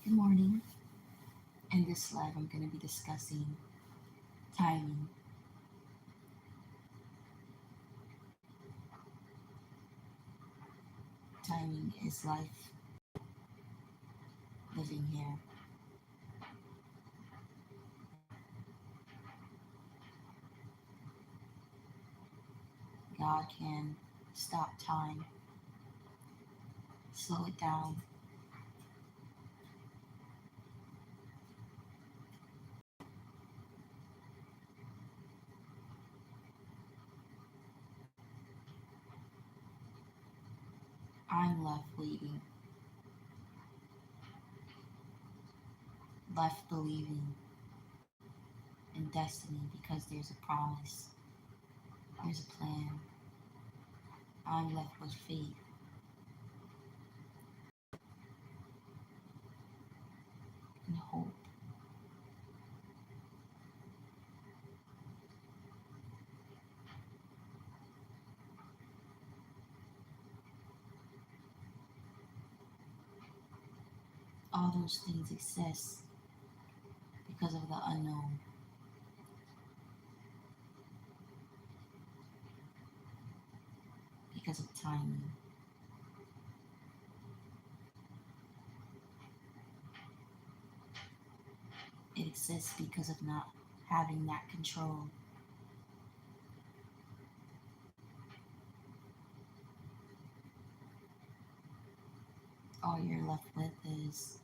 Good morning. In this live, I'm going to be discussing timing. Timing is life living here. God can stop time, slow it down. I'm left waiting, left believing in destiny because there's a promise, there's a plan. I'm left with faith and hope. All those things exist because of the unknown, because of timing. It exists because of not having that control. All you're left with is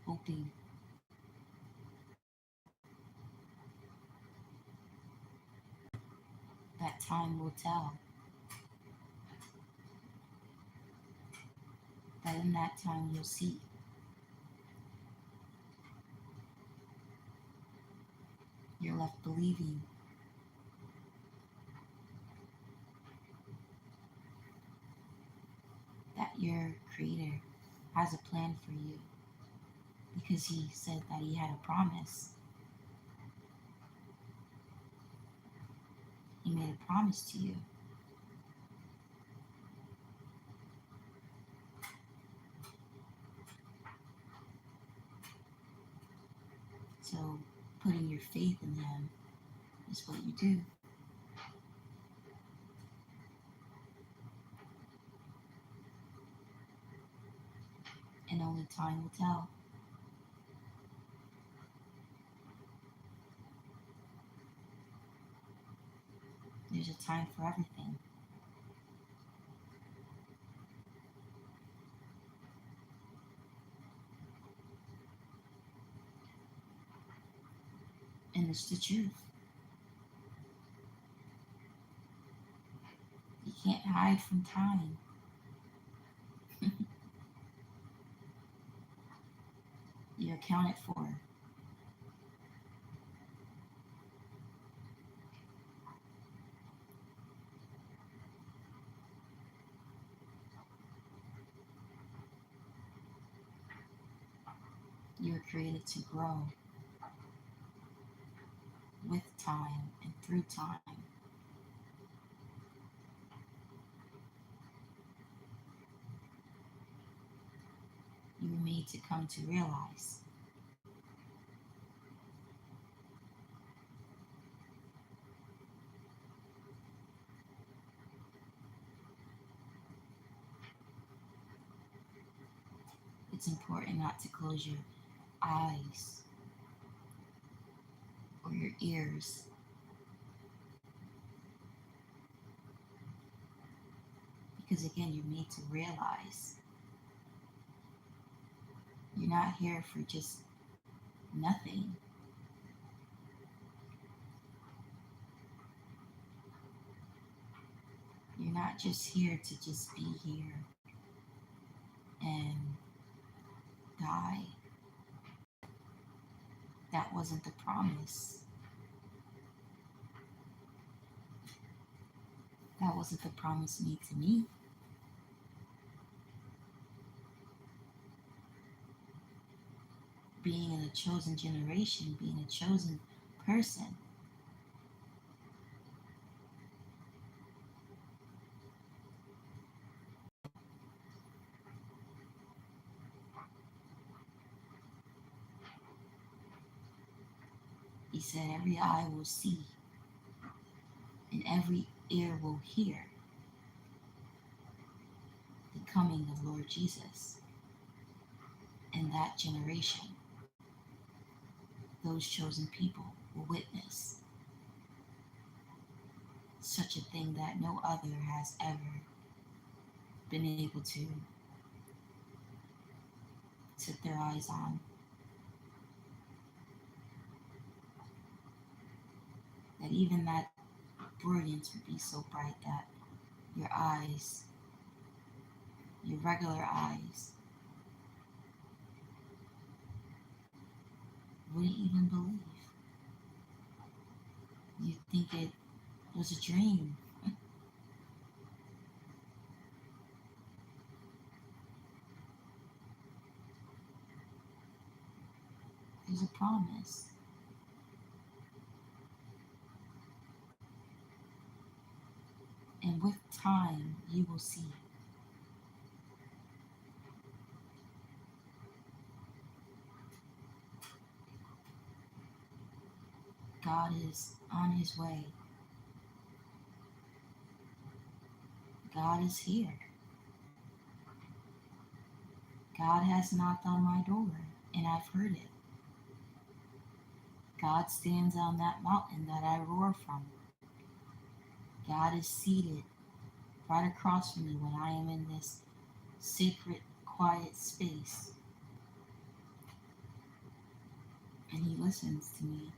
hoping that time will tell, that in that time you'll see. You're left believing that your Creator has a plan for you because He said that He had a promise. He made a promise to you. So putting your faith in Him is what you do. And only time will tell. There's a time for everything. And it's the truth. You can't hide from time. You're accounted for. You're created to grow with time and through time. You were made to come to realize it's important not to close your eyes or your ears. Because again, you're made to realize you're not here for just nothing. You're not just here to just be here and die. That wasn't the promise. That wasn't the promise made to me. Being in a chosen generation, being a chosen person, He said, every eye will see and every ear will hear the coming of Lord Jesus. In that generation, those chosen people will witness such a thing that no other has ever been able to set their eyes on. That even that brilliance would be so bright that your eyes, your regular eyes, wouldn't even believe. You'd think it was a dream. There's a promise. And with time, you will see. God is on his way. God is here. God has knocked on my door, and I've heard it. God stands on that mountain that I roar from. God is seated right across from me when I am in this sacred, quiet space. And he listens to me.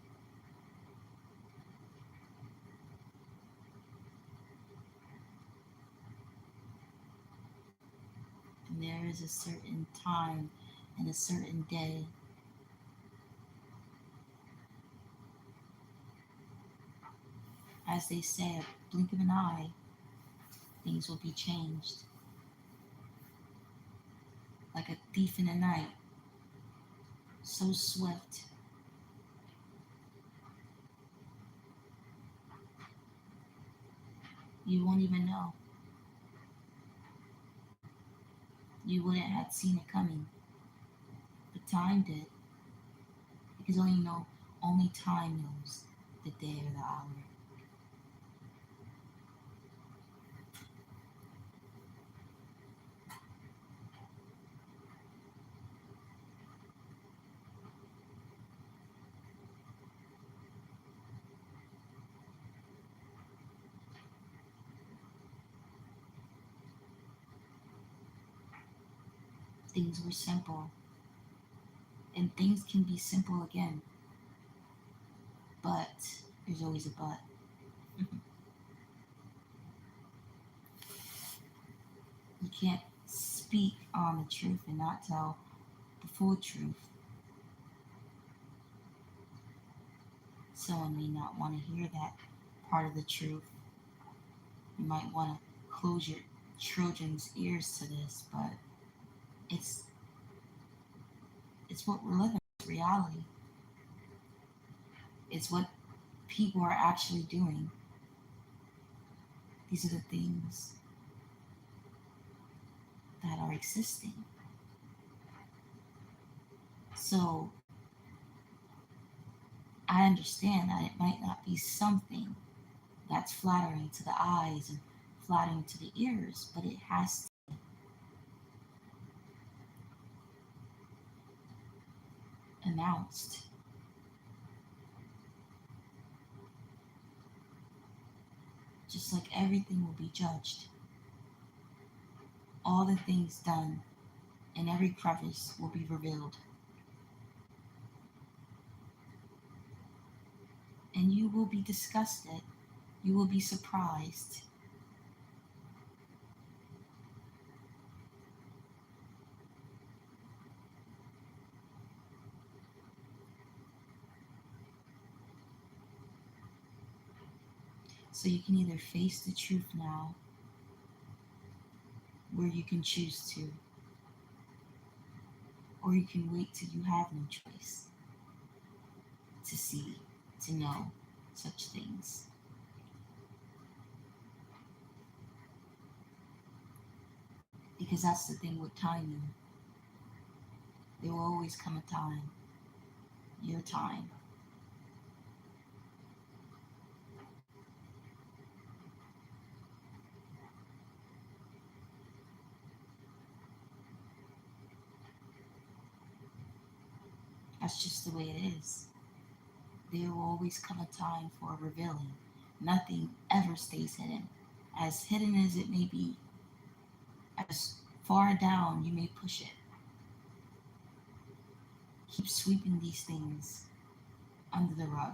And there is a certain time and a certain day as they say, a blink of an eye, things will be changed. Like a thief in the night, so swift. You won't even know. You wouldn't have seen it coming. But time did. Because only time knows the day or the hour. Things were simple. And things can be simple again. But there's always a but. You can't speak on the truth and not tell the full truth. Someone may not want to hear that part of the truth. You might want to close your children's ears to this, but it's what we're living. It's reality. It's what people are actually doing. These are the things that are existing. So I understand that it might not be something that's flattering to the eyes and flattering to the ears, but it has to be announced. Just like everything will be judged. All the things done in every crevice will be revealed. And you will be disgusted. You will be surprised. So you can either face the truth now, where you can choose to, or you can wait till you have no choice to see, to know such things. Because that's the thing with timing. There will always come a time, your time, That's just the way it is. There will always come a time for revealing. Nothing ever stays hidden. As hidden as it may be, as far down you may push it, keep sweeping these things under the rug.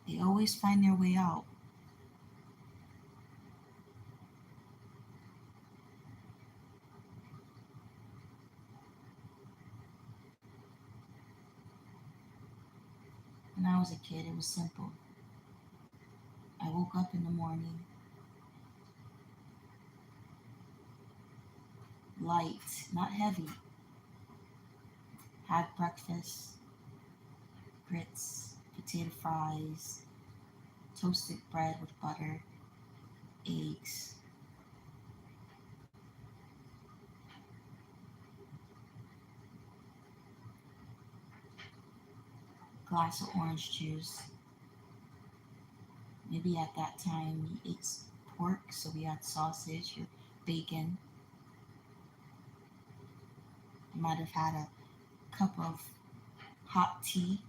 They always find their way out. When I was a kid, it was simple. I woke up in the morning, light, not heavy, had breakfast, grits, potato fries, toasted bread with butter, eggs, glass of orange juice. Maybe at that time we ate pork, so we had sausage or bacon. I might have had a cup of hot tea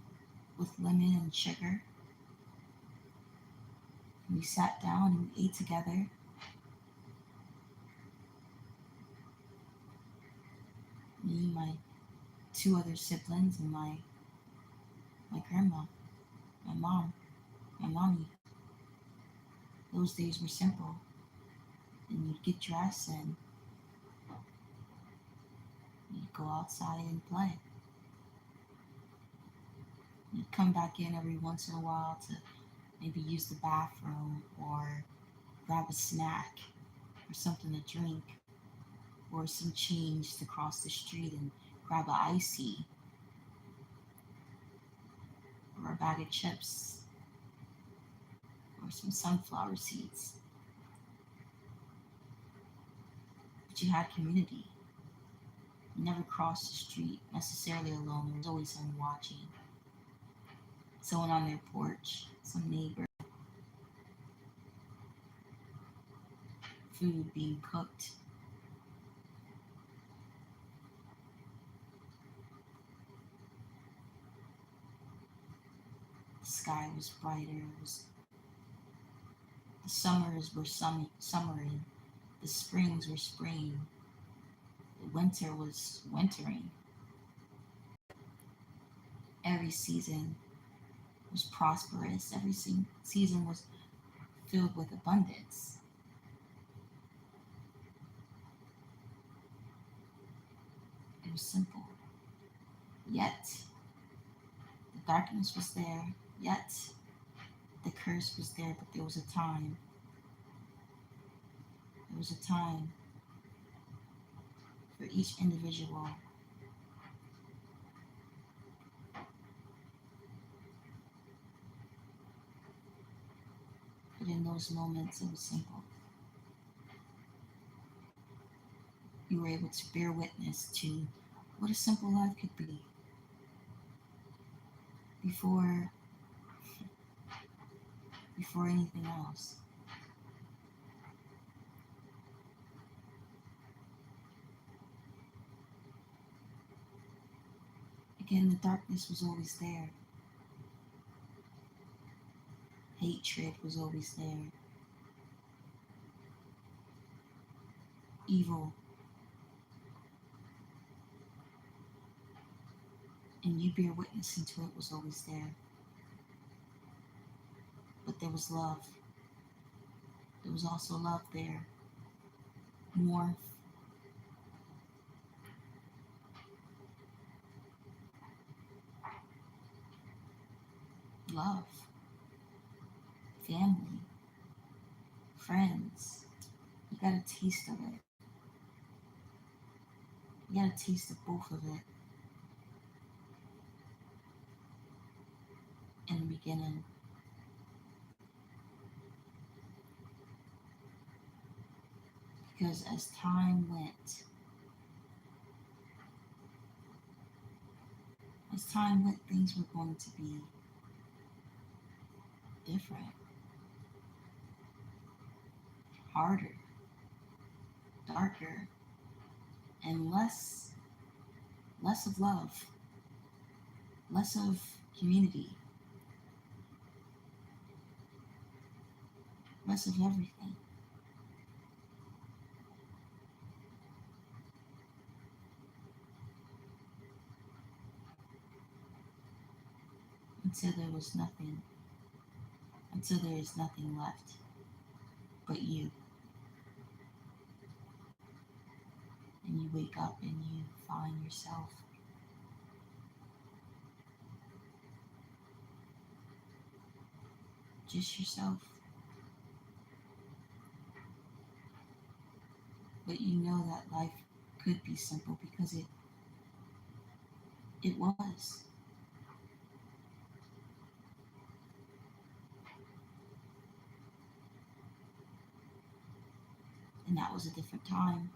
with lemon and sugar. And we sat down and we ate together. Me, my two other siblings, and my grandma, my mom, my mommy. Those days were simple. And you'd get dressed and you'd go outside and play. You'd come back in every once in a while to maybe use the bathroom or grab a snack or something to drink or some change to cross the street and grab a icy or a bag of chips or some sunflower seeds. But you had community. You never crossed the street necessarily alone. There was always someone watching, someone on their porch, some neighbor, food being cooked. The sky was brighter. The summers were summering. The springs were spring. The winter was wintering. Every season was prosperous. Every season was filled with abundance. It was simple. Yet the darkness was there. Yet the curse was there. But there was a time. There was a time for each individual. But in those moments, it was simple. You were able to bear witness to what a simple life could be before before anything else. Again, the darkness was always there. Hatred was always there. Evil. And you bear witness to it was always there. But there was love. There was also love there. Warmth. Love. Family. Friends. You got a taste of it. You got a taste of both of it in the beginning. Because as time went, things were going to be different, harder. darker, and less of love, less of community, less of everything. Until there was nothing, until there is nothing left but you. And you wake up and you find yourself just yourself. But you know that life could be simple because it was. And that was a different time.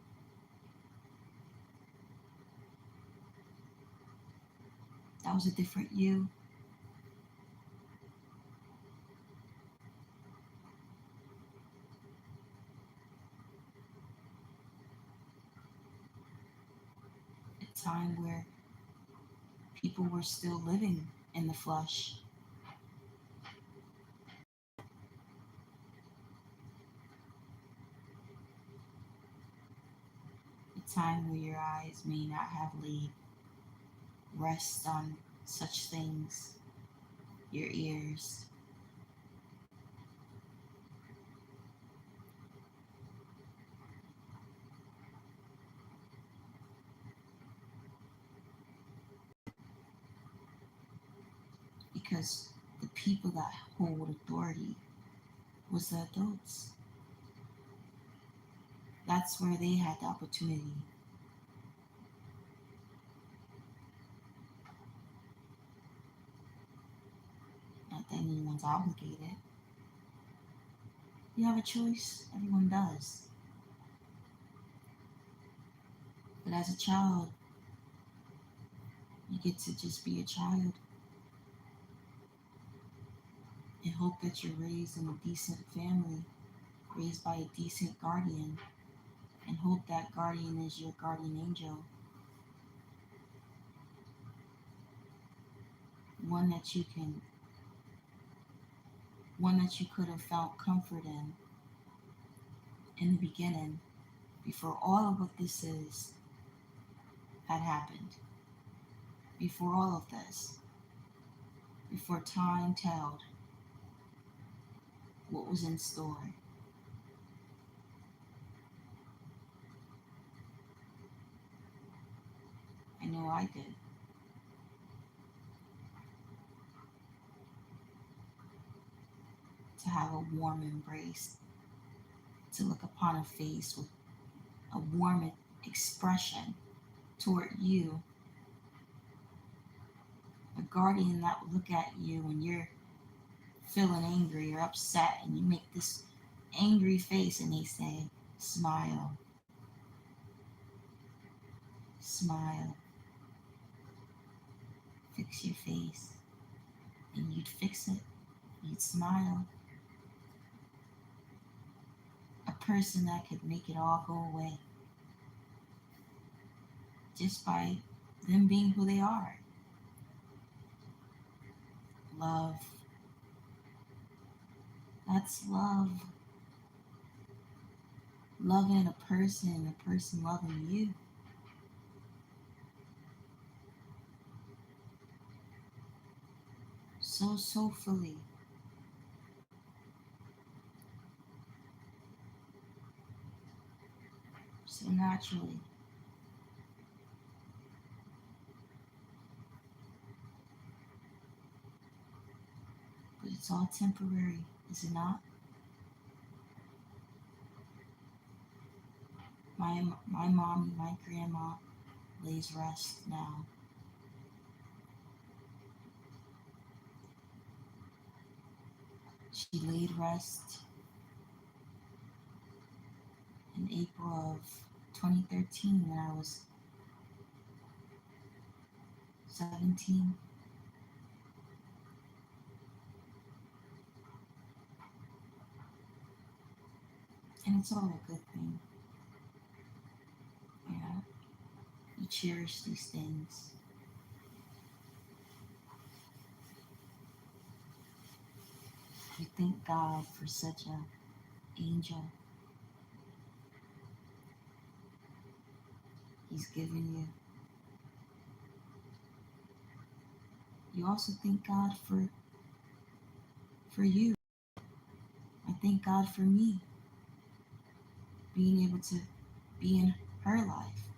That was a different you. A time where people were still living in the flesh. A time where your eyes may not have laid rest on such things, your ears. Because the people that hold authority was the adults. That's where they had the opportunity. Not that anyone's obligated. You have a choice, everyone does. But as a child, you get to just be a child and hope that you're raised in a decent family, raised by a decent guardian, and hope that guardian is your guardian angel, one that you can, one that you could have found comfort in the beginning, before all of what this is had happened, before all of this, before time told what was in store. I know I did. To have a warm embrace, to look upon a face with a warm expression toward you, a guardian that would look at you when you're feeling angry or upset and you make this angry face and they say, smile, smile, fix your face. And you'd fix it, you'd smile. A person that could make it all go away just by them being who they are. Love. That's love. Loving a person loving you. So soulfully. So naturally. But it's all temporary, is it not? My mommy, my grandma lays rest now. She laid rest in April of 2013 when I was 17. And it's all a good thing. cherish these things. You thank God for such an angel He's given you. You also thank God for you. I thank God for me being able to be in her life,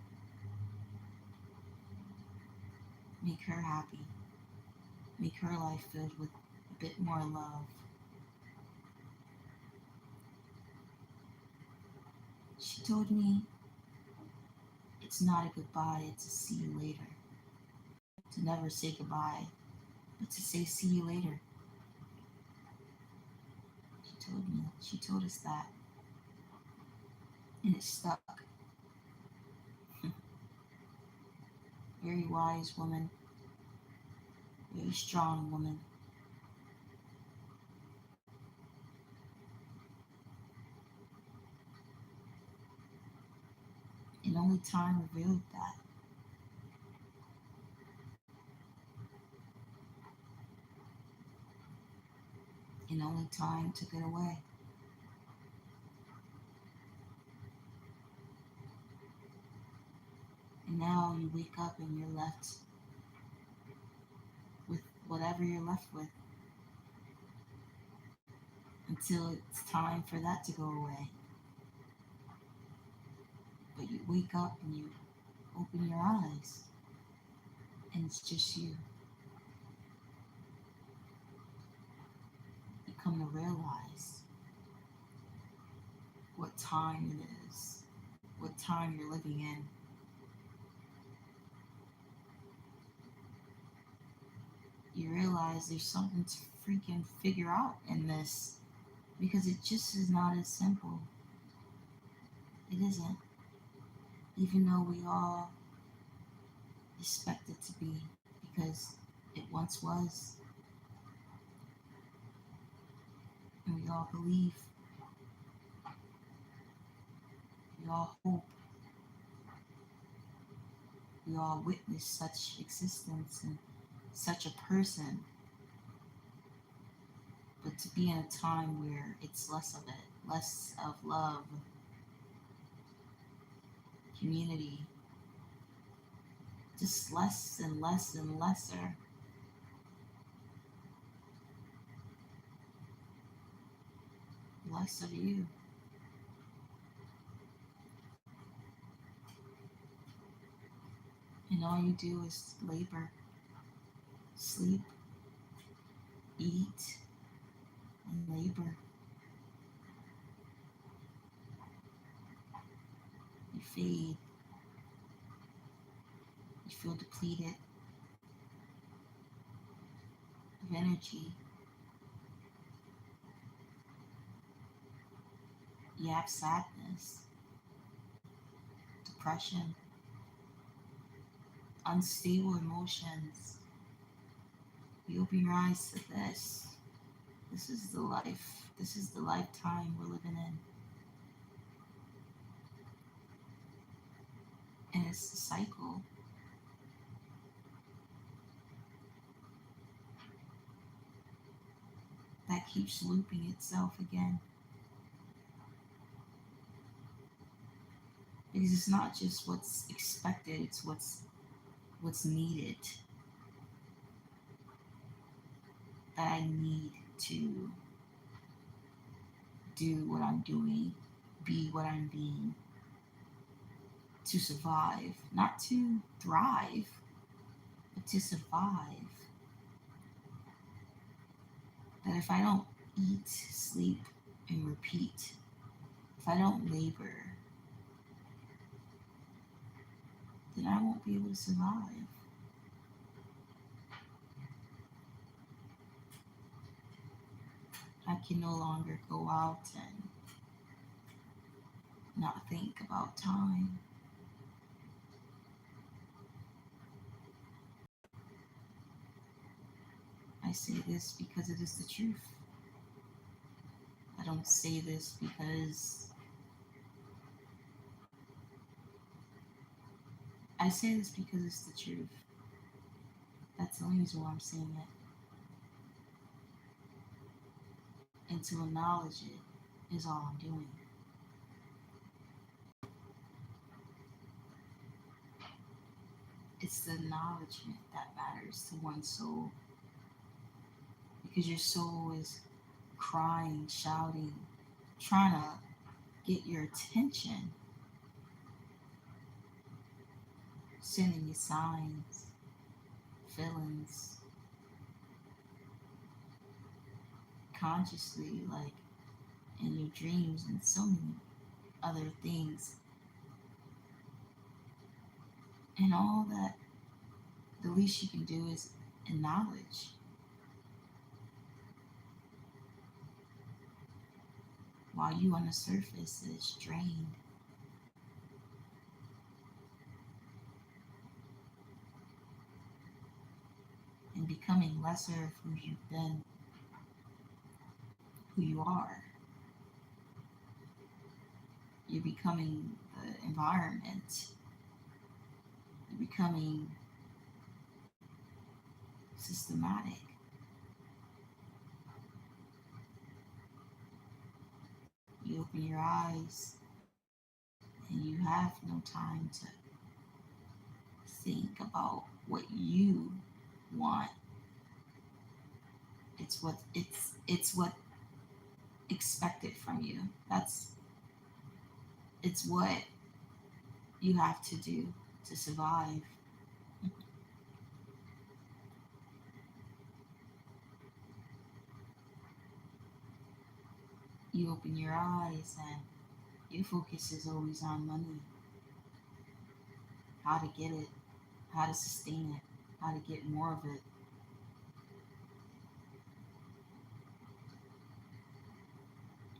make her happy, make her life filled with a bit more love. She told me it's not a goodbye, it's a see you later. To never say goodbye, but to say see you later. She told us that, and it stuck. Very wise woman, very strong woman. And only time revealed that. And only time took it away. And now you wake up and you're left with whatever you're left with until it's time for that to go away. But you wake up and you open your eyes and it's just you. You come to realize what time it is, what time you're living in. You realize there's something to freaking figure out in this because it just is not as simple. It isn't. Even though we all expect it to be because it once was. And we all believe, we all hope, we all witness such existence and such a person. But to be in a time where it's less of it, less of love, community, just less and less and lesser. Less of you. And all you do is labor, sleep, eat, and labor. You fade. You feel depleted of energy. You have sadness, depression, unstable emotions. You open your eyes to this. This is the life. This is the lifetime we're living in. And it's the cycle. That keeps looping itself again. Because it's not just what's expected, it's what's needed. That I need to do what I'm doing, be what I'm being, to survive, not to thrive, but to survive. That if I don't eat, sleep, and repeat, if I don't labor, then I won't be able to survive. I can no longer go out and not think about time. I say this because it is the truth. I don't say this because I say this because it's the truth. That's the only reason why I'm saying it. And to acknowledge it is all I'm doing. It's the acknowledgement that matters to one's soul. Because your soul is crying, shouting, trying to get your attention, sending you signs, feelings, consciously, like in your dreams and so many other things. And all that, the least you can do is acknowledge. While you on the surface is drained, and becoming lesser of who you've been, who you are. You're becoming the environment. You're becoming systematic. You open your eyes and you have no time to think about what you want. It's what expected from you. It's what you have to do to survive. You open your eyes and your focus is always on money, how to get it, how to sustain it, how to get more of it.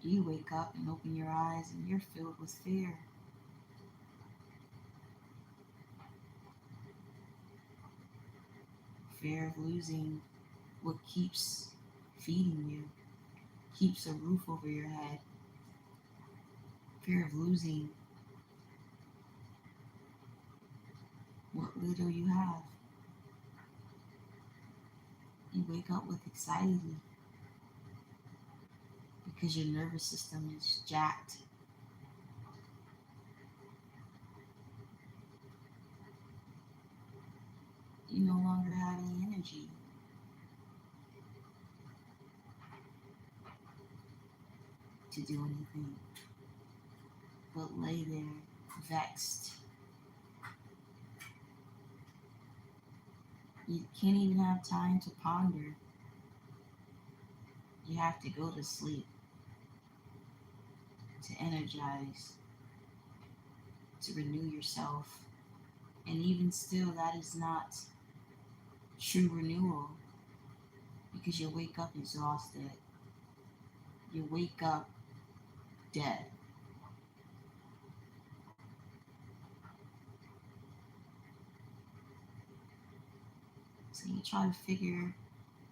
You wake up and open your eyes and you're filled with fear. Fear of losing what keeps feeding you, keeps a roof over your head. Fear of losing what little you have. You wake up with anxiety because your nervous system is jacked. You no longer have any energy to do anything but lay there vexed. You can't even have time to ponder. You have to go to sleep to energize, to renew yourself. And even still, that is not true renewal because you wake up exhausted. You wake up dead. So you try to figure,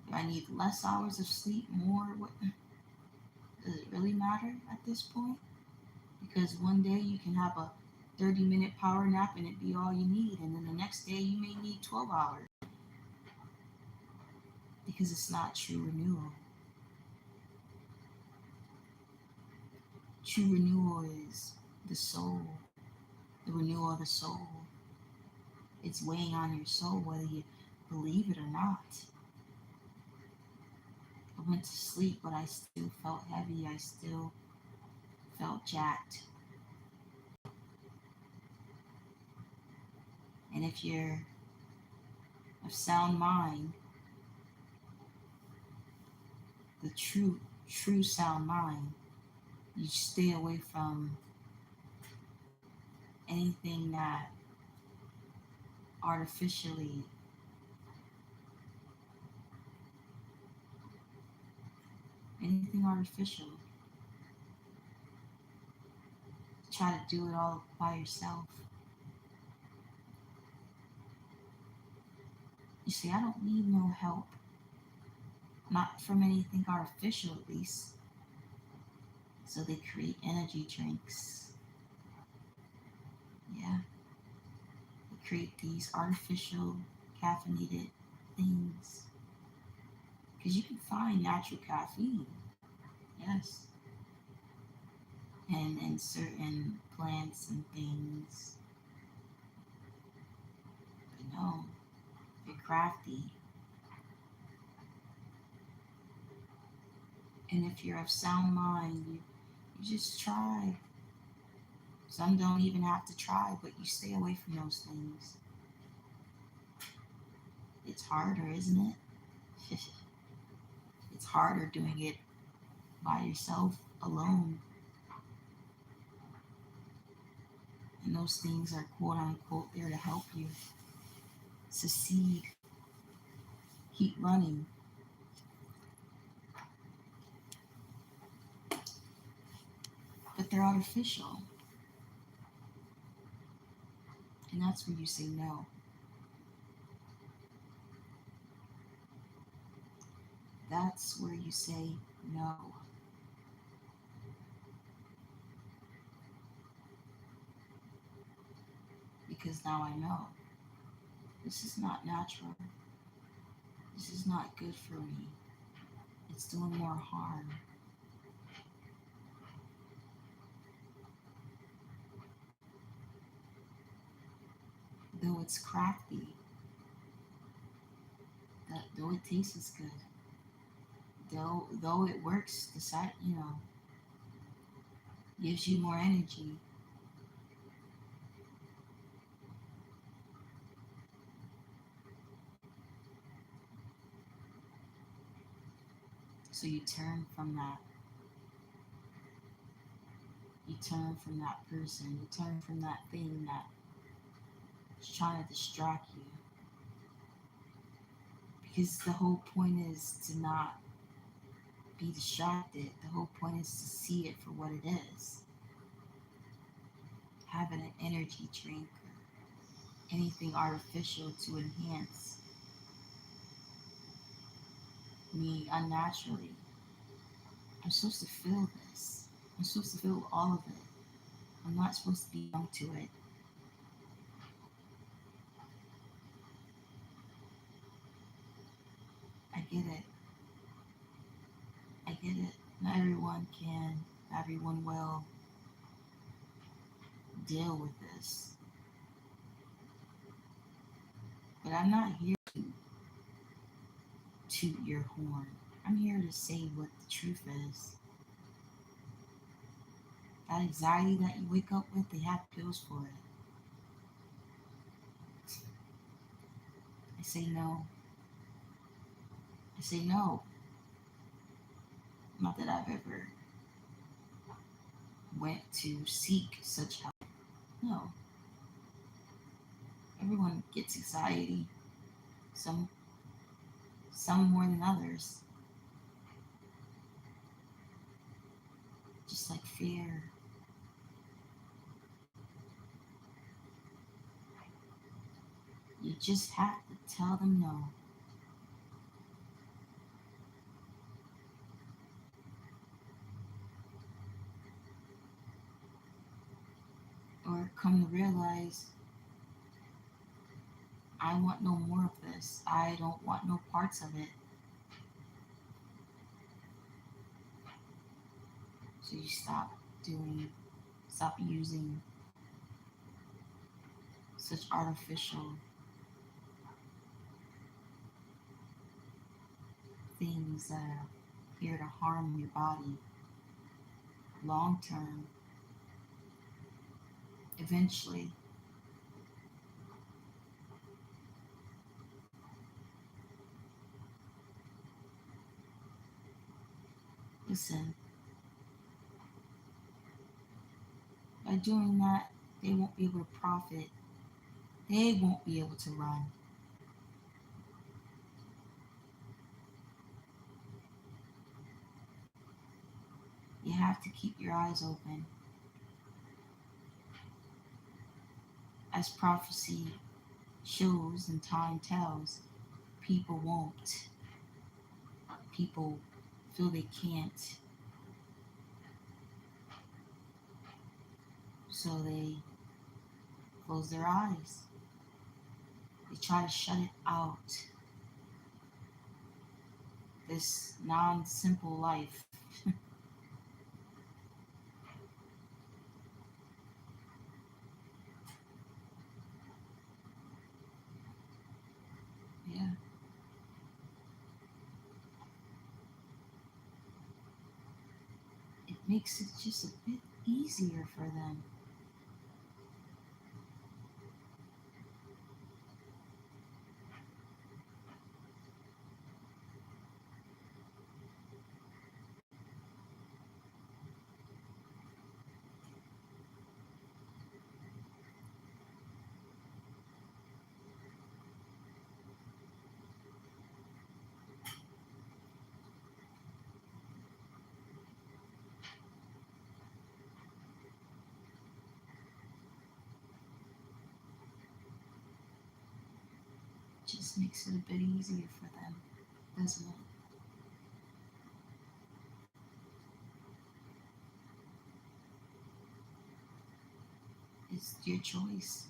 do I need less hours of sleep, more? What does it really matter at this point? Because one day you can have a 30-minute power nap and it be all you need, and then the next day you may need 12 hours because it's not true renewal. True renewal is the soul, the renewal of the soul. It's weighing on your soul whether you believe it or not. I went to sleep, but I still felt heavy. I still felt jacked. And if you're of sound mind, the true sound mind, you stay away from anything that artificially anything artificial. Try to do it all by yourself. You see, I don't need no help. Not from anything artificial, at least. So they create energy drinks. Yeah. They create these artificial caffeinated things. Because you can find natural caffeine, yes, and in certain plants and things. But no, if you're crafty, and if you're of sound mind, you just try. Some don't even have to try, but you stay away from those things. It's harder, isn't it? It's harder doing it by yourself, alone. And those things are quote unquote there to help you succeed, keep running. But they're artificial. And that's where you say no. That's where you say no. Because now I know this is not natural. This is not good for me. It's doing more harm. Though it's crafty, that though it tastes good, though it works, gives you more energy. So you turn from that. You turn from that person. You turn from that thing that is trying to distract you. Because the whole point is to not be distracted. The whole point is to see it for what it is. Having an energy drink or anything artificial to enhance me unnaturally. I'm supposed to feel this. I'm supposed to feel all of it. I'm not supposed to be numb to it. I get it. I get it. Not everyone can, not everyone will deal with this. But I'm not here to toot your horn. I'm here to say what the truth is. That anxiety that you wake up with, they have pills for it. I say no. I say no. Not that I've ever went to seek such help. No. Everyone gets anxiety. Some some more than others. Just like fear. You just have to tell them no. Or come to realize I want no more of this. I don't want no parts of it. So you stop using such artificial things that are here to harm your body long term. Eventually, listen, by doing that, they won't be able to profit. They won't be able to run. You have to keep your eyes open. As prophecy shows and time tells, people won't. People feel they can't. So they close their eyes. They try to shut it out. This non-simple life. Yeah, it makes it just a bit easier for them. It just makes it a bit easier for them, doesn't it? It's your choice.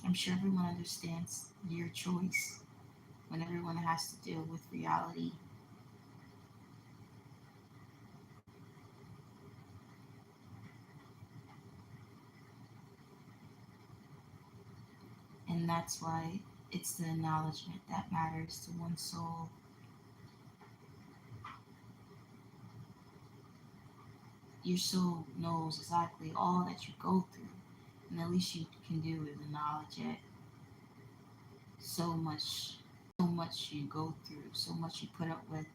I'm sure everyone understands your choice when everyone has to deal with reality. And that's why it's the acknowledgement that matters to one's soul. Your soul knows exactly all that you go through, and the least you can do is acknowledge it. So much, so much you go through, so much you put up with,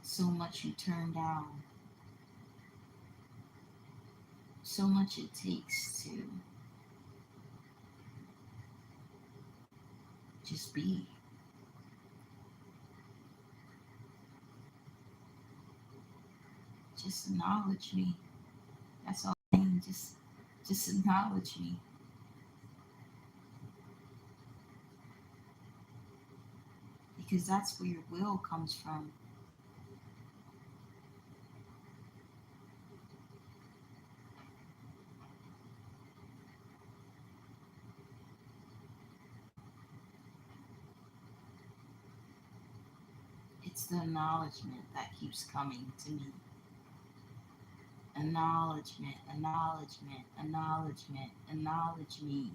so much you turn down, so much it takes to just be. Just acknowledge me. That's all I'm saying. Just acknowledge me. Because that's where your will comes from. It's the acknowledgement that keeps coming to me. Acknowledgement, acknowledgement, acknowledgement, acknowledge me.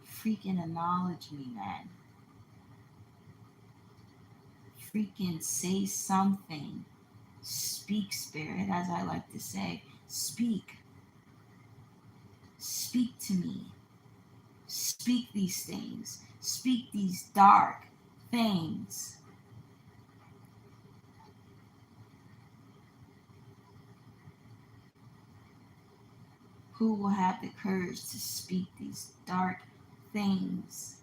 Freaking acknowledge me, man. Freaking say something. Speak, spirit, as I like to say. Speak. Speak to me. Speak these things. Speak these dark things. Who will have the courage to speak these dark things?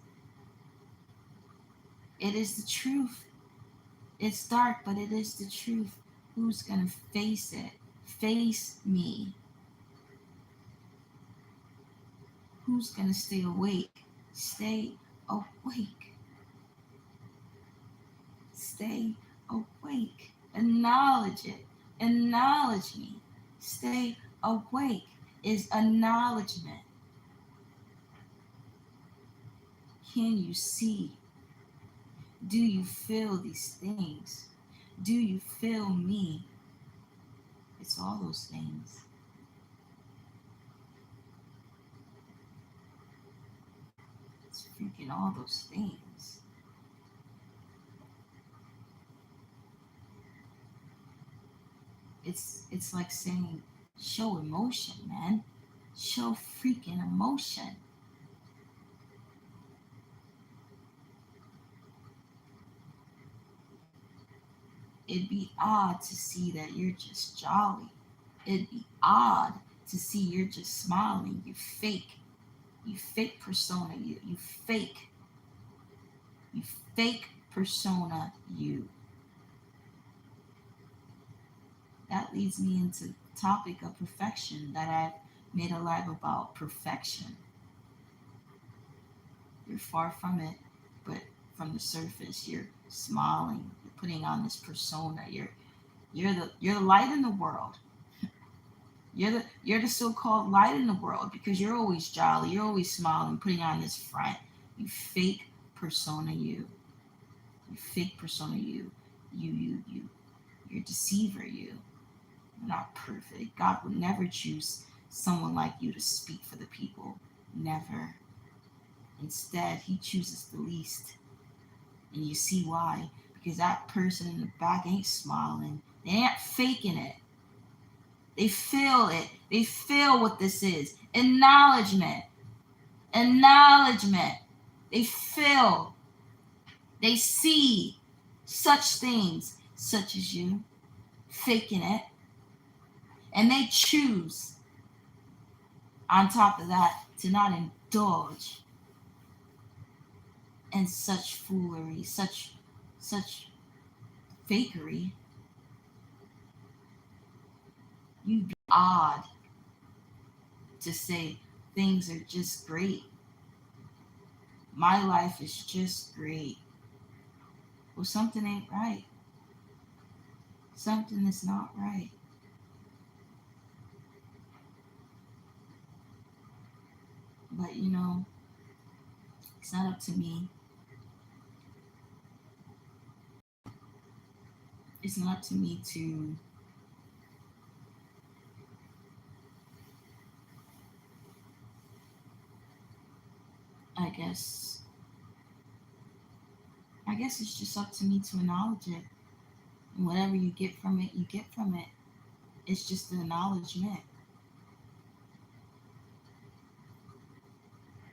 It is the truth. It's dark, but it is the truth. Who's going to face it? Face me. Who's going to stay awake? Stay awake. Stay awake. Acknowledge it. Acknowledge me. Stay awake is acknowledgement. Can you see? Do you feel these things? Do you feel me? It's all those things. It's freaking all those things. It's like saying, show emotion, man. Show freaking emotion. It'd be odd to see that you're just jolly. It'd be odd to see you're just smiling. You fake. You fake persona. You fake. You fake persona you. That leads me into the topic of perfection that I've made a live about perfection. You're far from it, but from the surface, you're smiling. You're putting on this persona. You're the light in the world. You're the so-called light in the world because you're always jolly, you're always smiling, putting on this front. You fake persona you fake persona you you're a deceiver you're not perfect. God would never choose someone like you to speak for the people. Never. Instead, he chooses the least. And you see why. Because that person in the back ain't smiling. They ain't faking it. They feel it. They feel what this is. Acknowledgement. Acknowledgement. They feel. They see such things, such as you, faking it. And they choose, on top of that, to not indulge in such foolery, such fakery. You'd be odd to say things are just great. My life is just great. Well, something ain't right. Something is not right. But it's not up to me. It's not up to me to, I guess, it's just up to me to acknowledge it. And whatever you get from it, you get from it. It's just an acknowledgement.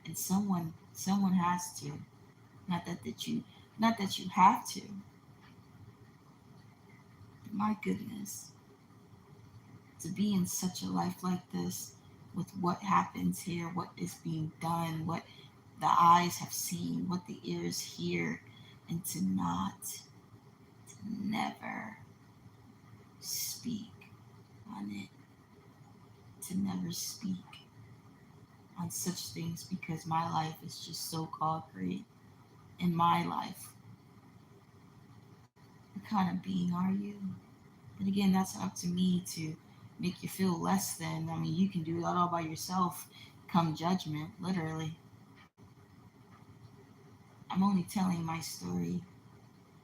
And someone has to. Not that you have to. But my goodness, to be in such a life like this, with what happens here, what is being done, what the eyes have seen, what the ears hear, and to never speak on it, to never speak on such things because my life is just so called great. In my life, what kind of being are you? But again, that's up to me to make you feel less than. I mean, you can do that all by yourself come judgment, literally. I'm only telling my story,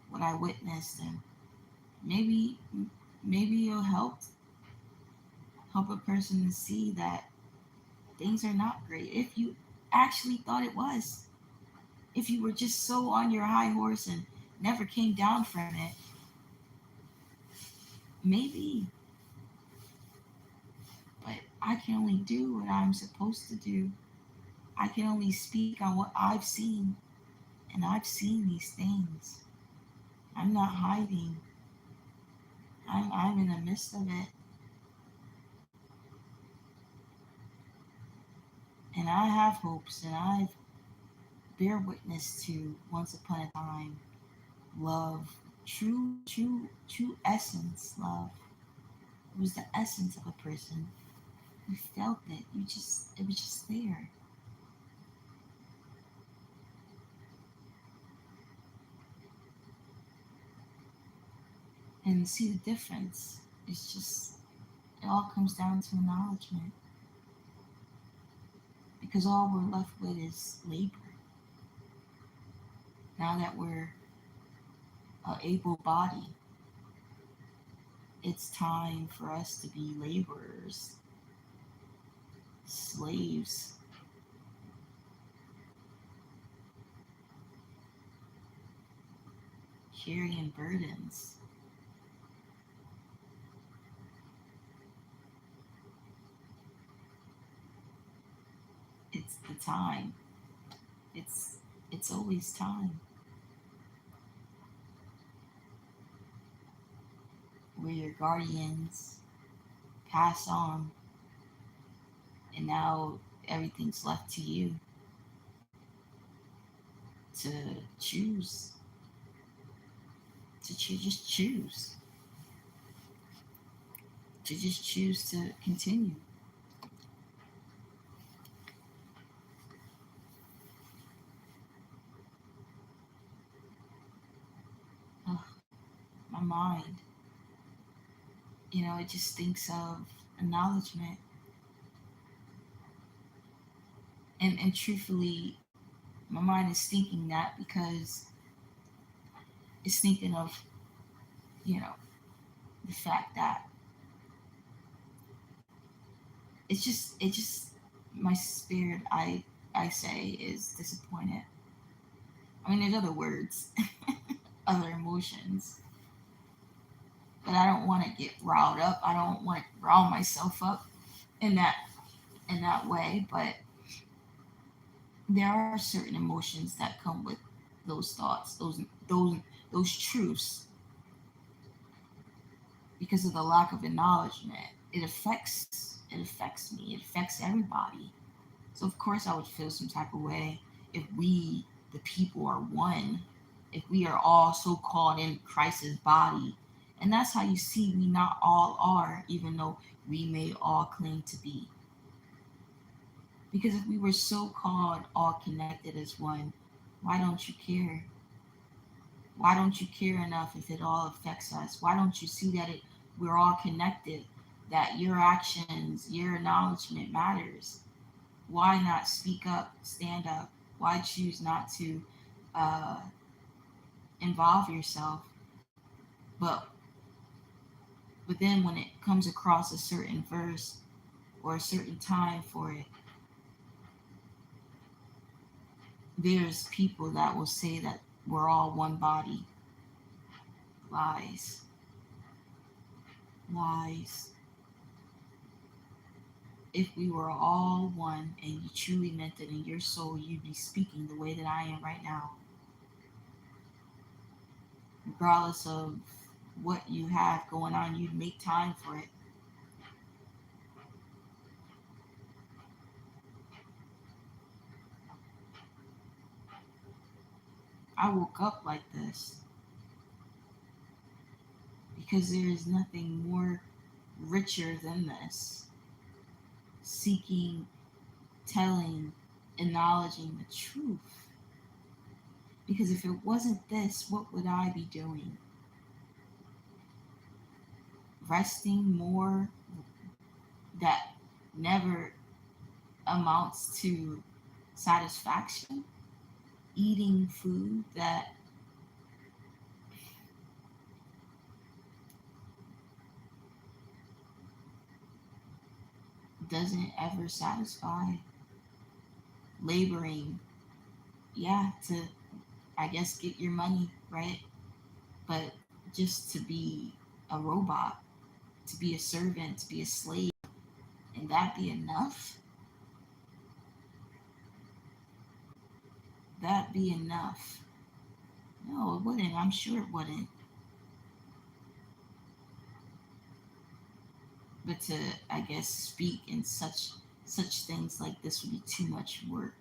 what I witnessed, and maybe maybe it'll help a person to see that things are not great. If you actually thought it was, if you were just so on your high horse and never came down from it, maybe. But I can only do what I'm supposed to do. I can only speak on what I've seen, and I've seen these things. I'm not hiding. I'm in the midst of it. And I have hopes, and I bear witness to once upon a time love, true essence love. It was the essence of a person. You felt it. It was just there. And see the difference. It's just, it all comes down to acknowledgement because all we're left with is labor. Now that we're able bodied, it's time for us to be laborers, slaves, carrying burdens. It's the time. It's it's always time. Where your guardians pass on, and now everything's left to you to choose. Just choose. To just choose to continue. Oh, my mind. It just thinks of acknowledgement. And truthfully, my mind is thinking that because it's thinking of, you know, the fact that it's just my spirit, I say, is disappointed. I mean, there's other words, other emotions, but I don't want to get riled up. I don't want to rile myself up in that way. But there are certain emotions that come with those thoughts, those those truths, because of the lack of acknowledgement. It affects me. It affects everybody. So of course I would feel some type of way if we, the people, are one, if we are all so called in Christ's body. And that's how you see we not all are, even though we may all claim to be. Because if we were so called all connected as one, why don't you care? Why don't you care enough if it all affects us? Why don't you see that we're all connected, that your actions, your acknowledgement matters? Why not speak up, stand up? Why choose not to uh, involve yourself? But but then when it comes across a certain verse or a certain time for it, there's people that will say that we're all one body. Lies, lies. If we were all one and you truly meant it in your soul, you'd be speaking the way that I am right now, regardless of what you have going on. You'd make time for it. I woke up like this because there is nothing more richer than this. Seeking, telling, acknowledging the truth. Because if it wasn't this, what would I be doing? Resting more that never amounts to satisfaction? Eating food that doesn't ever satisfy? Laboring, yeah, to, I guess, get your money, right? But just to be a robot, to be a servant, to be a slave, and that be enough? That be enough? No, it wouldn't. I'm sure it wouldn't. But to, I guess, speak in such things like this would be too much work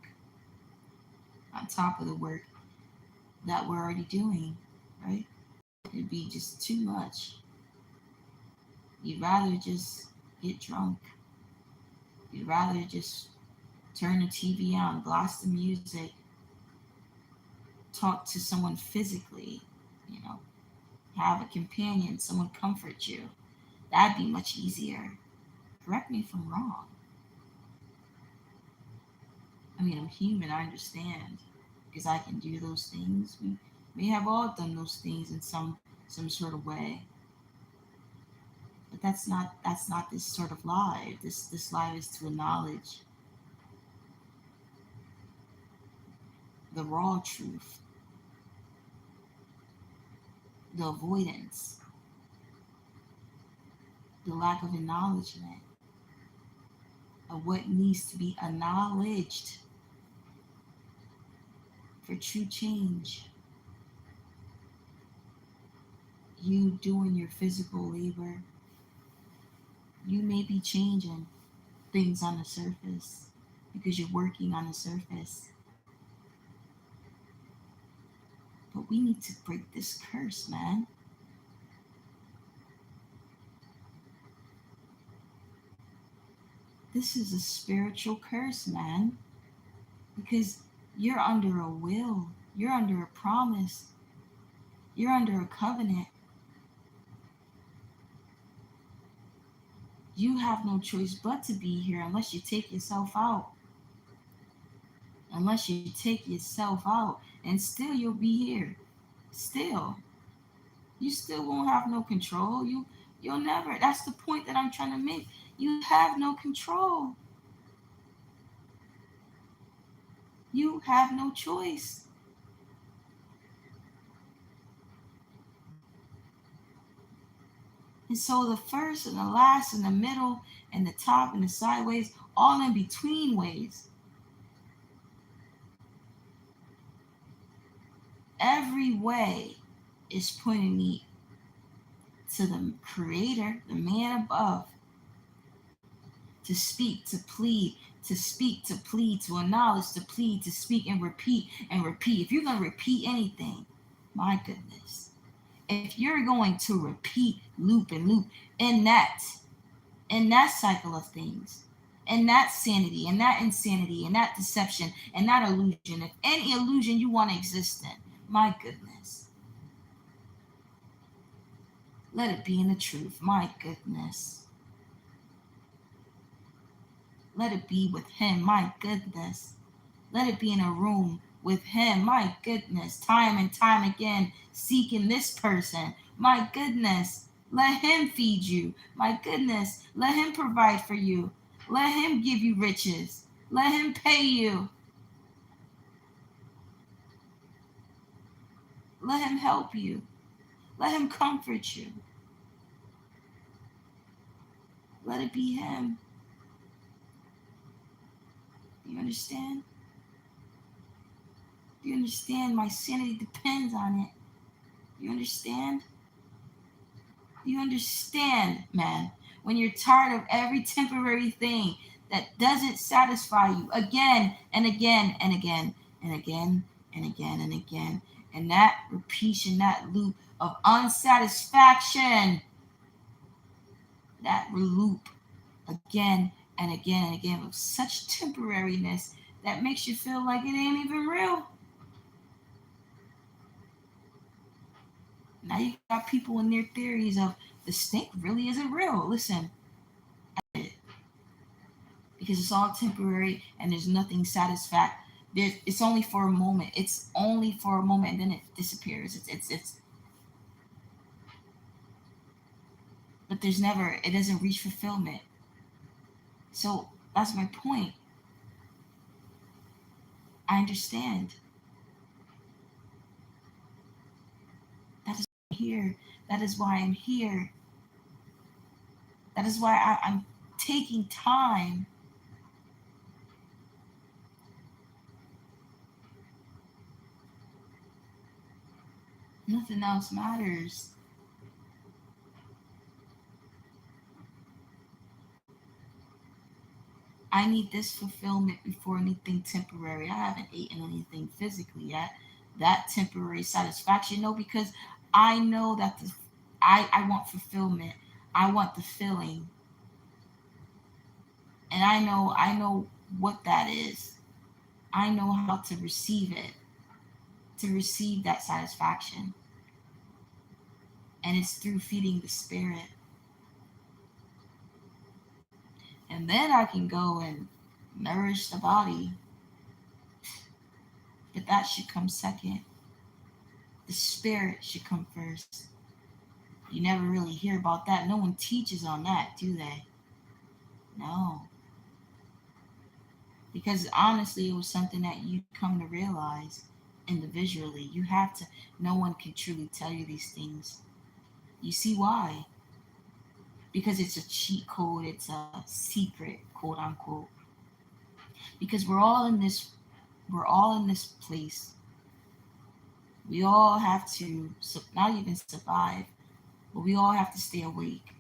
on top of the work that we're already doing, right? It'd be just too much. You'd rather just get drunk. You'd rather just turn the TV on, blast the music, talk to someone physically, you know, have a companion, someone comfort you. That'd be much easier. Correct me if I'm wrong. I mean, I'm human, I understand, because I can do those things. We may have all done those things in some sort of way. But that's not this sort of life. This life is to acknowledge the raw truth, the avoidance, the lack of acknowledgement of what needs to be acknowledged for true change. You doing your physical labor, you may be changing things on the surface because you're working on the surface. But we need to break this curse, man. This is a spiritual curse, man, because you're under a will, you're under a promise, you're under a covenant. You have no choice but to be here unless you take yourself out. Unless you take yourself out, and still you'll be here. Still. You still won't have no control. You'll never. That's the point that I'm trying to make. You have no control. You have no choice. And so the first and the last and the middle and the top and the sideways, all in between ways, every way is pointing me to the creator, the man above, to speak, to plead, to speak, to plead, to acknowledge, to plead, to speak and repeat and repeat. If you're going to repeat anything, my goodness, if you're going to repeat loop and loop in that cycle of things, in that sanity, in that insanity, in that deception, and that illusion, if any illusion you want to exist in, my goodness, let it be in the truth. My goodness. Let it be with him. My goodness. Let it be in a room with him. My goodness. Time and time again, seeking this person. My goodness. Let him feed you. My goodness. Let him provide for you. Let him give you riches. Let him pay you. Let him help you. Let him comfort you. Let it be him. Do you understand? Do you understand? My sanity depends on it. You understand? You understand, man, when you're tired of every temporary thing that doesn't satisfy you again and again and again and again and again and again. And that repetition, that loop of unsatisfaction, that loop again and again and again with such temporariness that makes you feel like it ain't even real. Now you got people in their theories of the stink really isn't real. Listen, because it's all temporary and there's nothing satisfact. It's only for a moment. It's only for a moment, and then it disappears. It's. But there's never. It doesn't reach fulfillment. So that's my point. I understand. That is why I'm here. That is why I'm here. That is why I'm taking time. Nothing else matters. I need this fulfillment before anything temporary. I haven't eaten anything physically yet. That temporary satisfaction, no, because I know that I want fulfillment. I want the feeling, and I know what that is. I know how to receive it, to receive that satisfaction, and it's through feeding the spirit, and then I can go and nourish the body. But that should come second. The spirit should come first. You never really hear about that. No one teaches on that, do they? No. Because honestly, it was something that you come to realize individually. You have to, no one can truly tell you these things. You see why? Because it's a cheat code, it's a secret, quote unquote. Because we're all in this place. We all have to not even survive, but we all have to stay awake.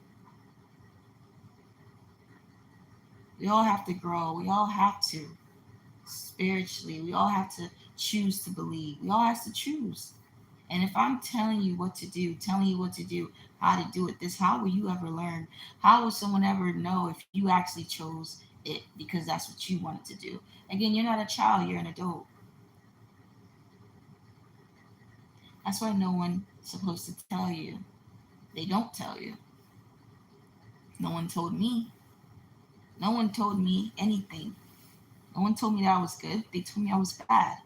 We all have to grow. We all have to spiritually. We all have to choose to believe. We all have to choose. And if I'm telling you what to do, telling you what to do, how to do it, this, how will you ever learn? How will someone ever know if you actually chose it because that's what you wanted to do? Again, you're not a child, you're an adult. That's why no one's supposed to tell you. They don't tell you. No one told me. No one told me anything. No one told me that I was good. They told me I was bad.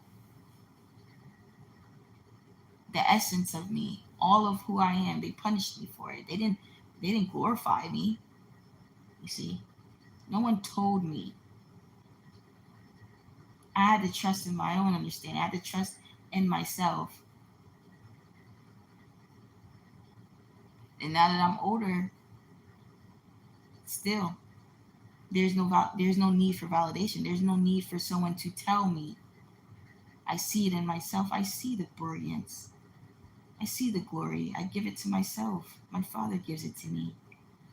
The essence of me, all of who I am, they punished me for it. They didn't glorify me. You see, no one told me. I had to trust in my own understanding. I had to trust in myself. And now that I'm older, still, there's no need for validation. There's no need for someone to tell me. I see it in myself. I see the brilliance. I see the glory. I give it to myself. My Father gives it to me.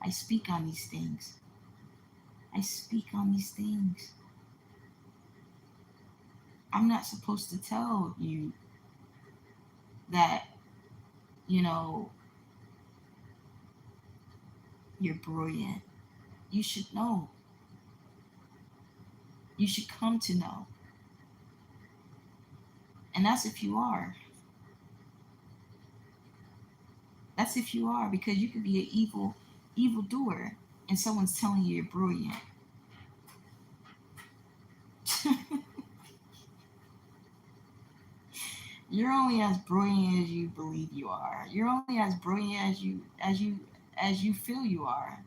I speak on these things. I speak on these things. I'm not supposed to tell you that, you know, you're brilliant. You should know. You should come to know. And that's if you are. That's if you are, because you could be an evil doer and someone's telling you you're brilliant. You're only as brilliant as you believe you are. You're only as brilliant as you feel you are.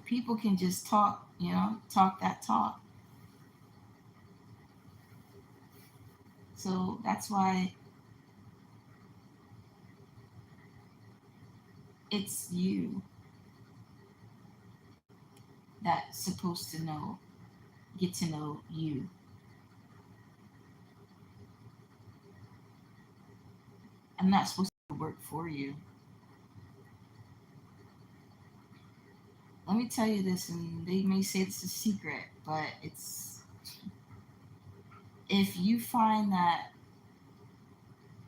People can just talk, talk that talk. So that's why it's you that's supposed to know, get to know you. I'm not supposed to work for you. Let me tell you this, and they may say it's a secret, but it's, if you find that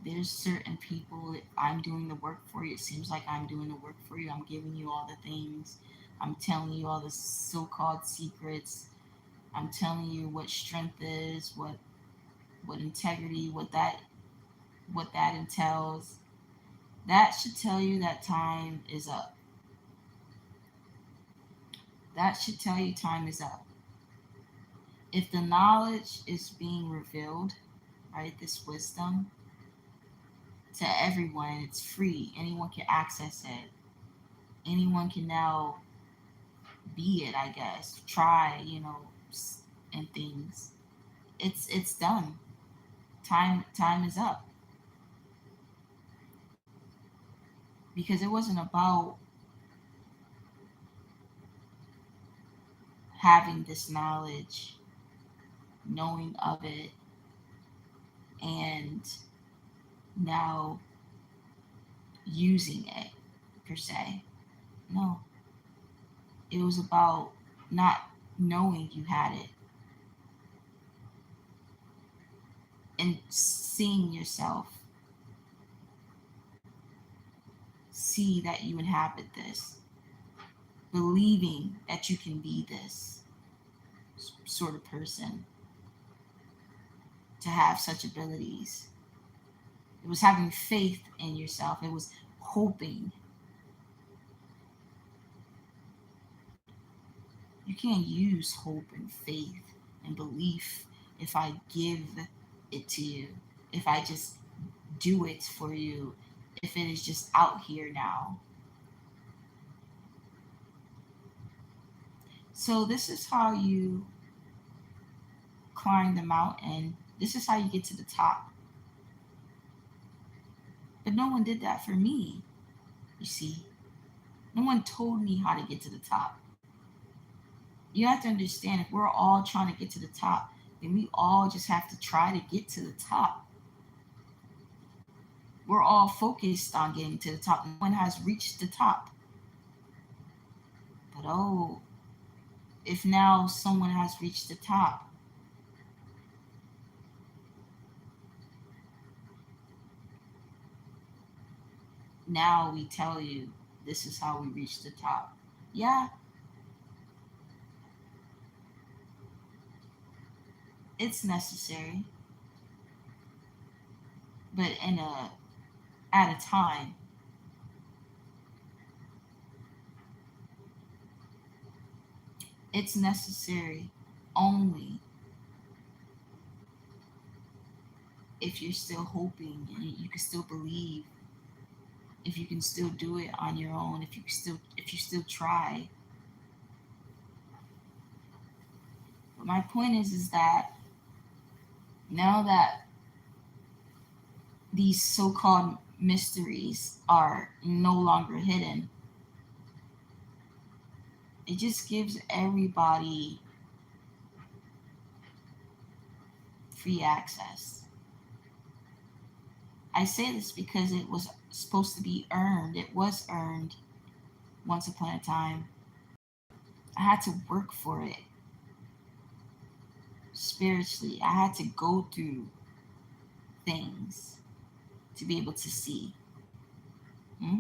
there's certain people, I'm doing the work for you, it seems like I'm doing the work for you, I'm giving you all the things, I'm telling you all the so-called secrets, I'm telling you what strength is, what integrity, what that entails. That should tell you that time is up. That should tell you time is up. If the knowledge is being revealed, right, this wisdom to everyone, it's free. Anyone can access it. Anyone can now be it, I guess. Try, and things. It's done. Time is up. Because it wasn't about having this knowledge, knowing of it, and now using it per se. No, it was about not knowing you had it and seeing yourself see that you inhabit this, believing that you can be this sort of person, to have such abilities. It was having faith in yourself. It was hoping. You can't use hope and faith and belief if I give it to you, if I just do it for you, if it is just out here now. So, this is how you climb the mountain. This is how you get to the top. But no one did that for me, you see. No one told me how to get to the top. You have to understand, if we're all trying to get to the top, then we all just have to try to get to the top. We're all focused on getting to the top. No one has reached the top. But oh, if now someone has reached the top, now we tell you this is how we reach the top. Yeah, it's necessary, but at a time. It's necessary only if you're still hoping and you can still believe, if you can still do it on your own, if you still try. But my point is that now that these so-called mysteries are no longer hidden, it just gives everybody free access. I say this because it was supposed to be earned. It was earned once upon a time. I had to work for it spiritually. I had to go through things to be able to see. Hmm?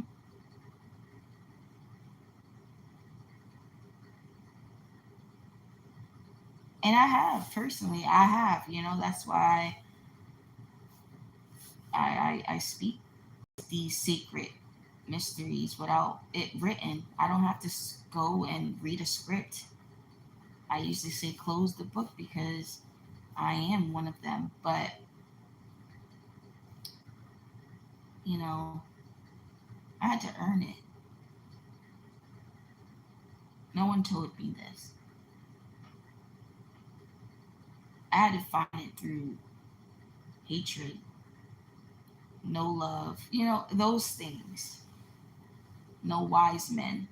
And I have, personally, I have. That's why I speak these sacred mysteries without it written. I don't have to go and read a script. I usually say close the book because I am one of them. But, you know, I had to earn it. No one told me this. I had to find it through hatred, no love, those things. No wise men.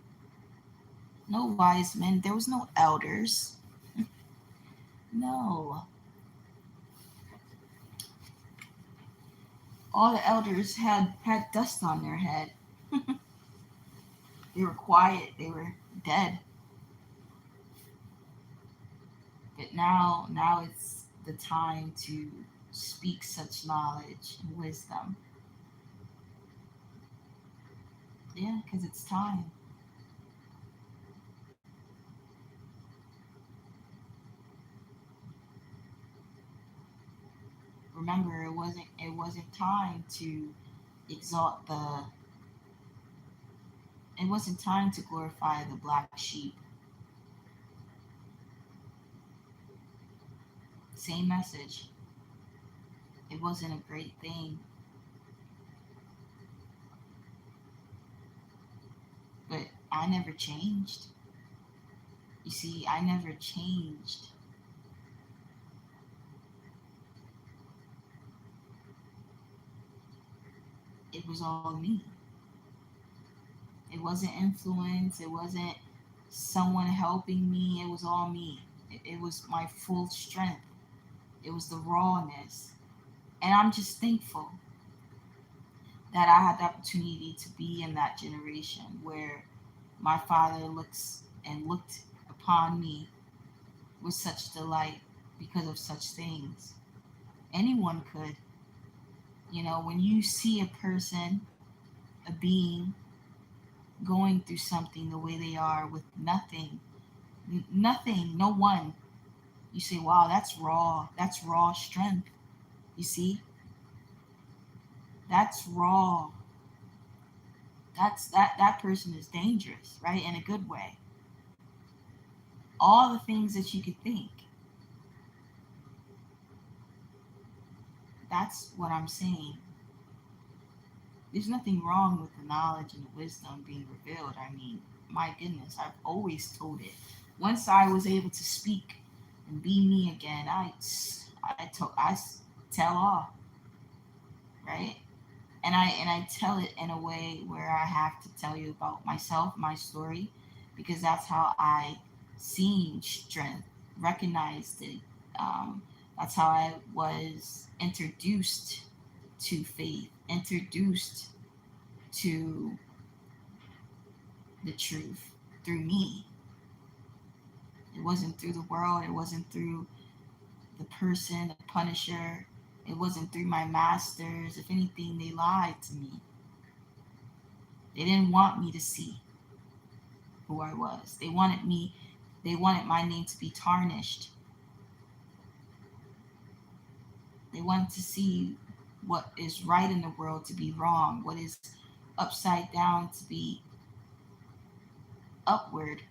No wise men. There was no elders. No. All the elders had dust on their head. They were quiet. They were dead. But now it's the time to speak such knowledge and wisdom. Yeah, because it's time. Remember, it wasn't time to exalt the. It wasn't time to glorify the black sheep. Same message. It wasn't a great thing, but I never changed. You see, I never changed. It was all me. It wasn't influence. It wasn't someone helping me. It was all me. It was my full strength. It was the rawness. And I'm just thankful that I had the opportunity to be in that generation where my father looks and looked upon me with such delight because of such things. Anyone could. When you see a person, a being, going through something the way they are with nothing, nothing, no one, you say, wow, that's raw. That's raw strength. You see, that's raw. That person is dangerous, right? In a good way. All the things that you could think. That's what I'm saying. There's nothing wrong with the knowledge and the wisdom being revealed. I mean, my goodness, I've always told it. Once I was able to speak and be me again, I tell all, right? And I tell it in a way where I have to tell you about myself, my story, because that's how I seen strength, recognized it. Um, that's how I was introduced to faith, introduced to the truth through me. It wasn't through the world. It wasn't through the person, the punisher. It wasn't through my masters. If anything, they lied to me. They didn't want me to see who I was. They wanted my name to be tarnished. They wanted to see what is right in the world to be wrong, what is upside down to be upward.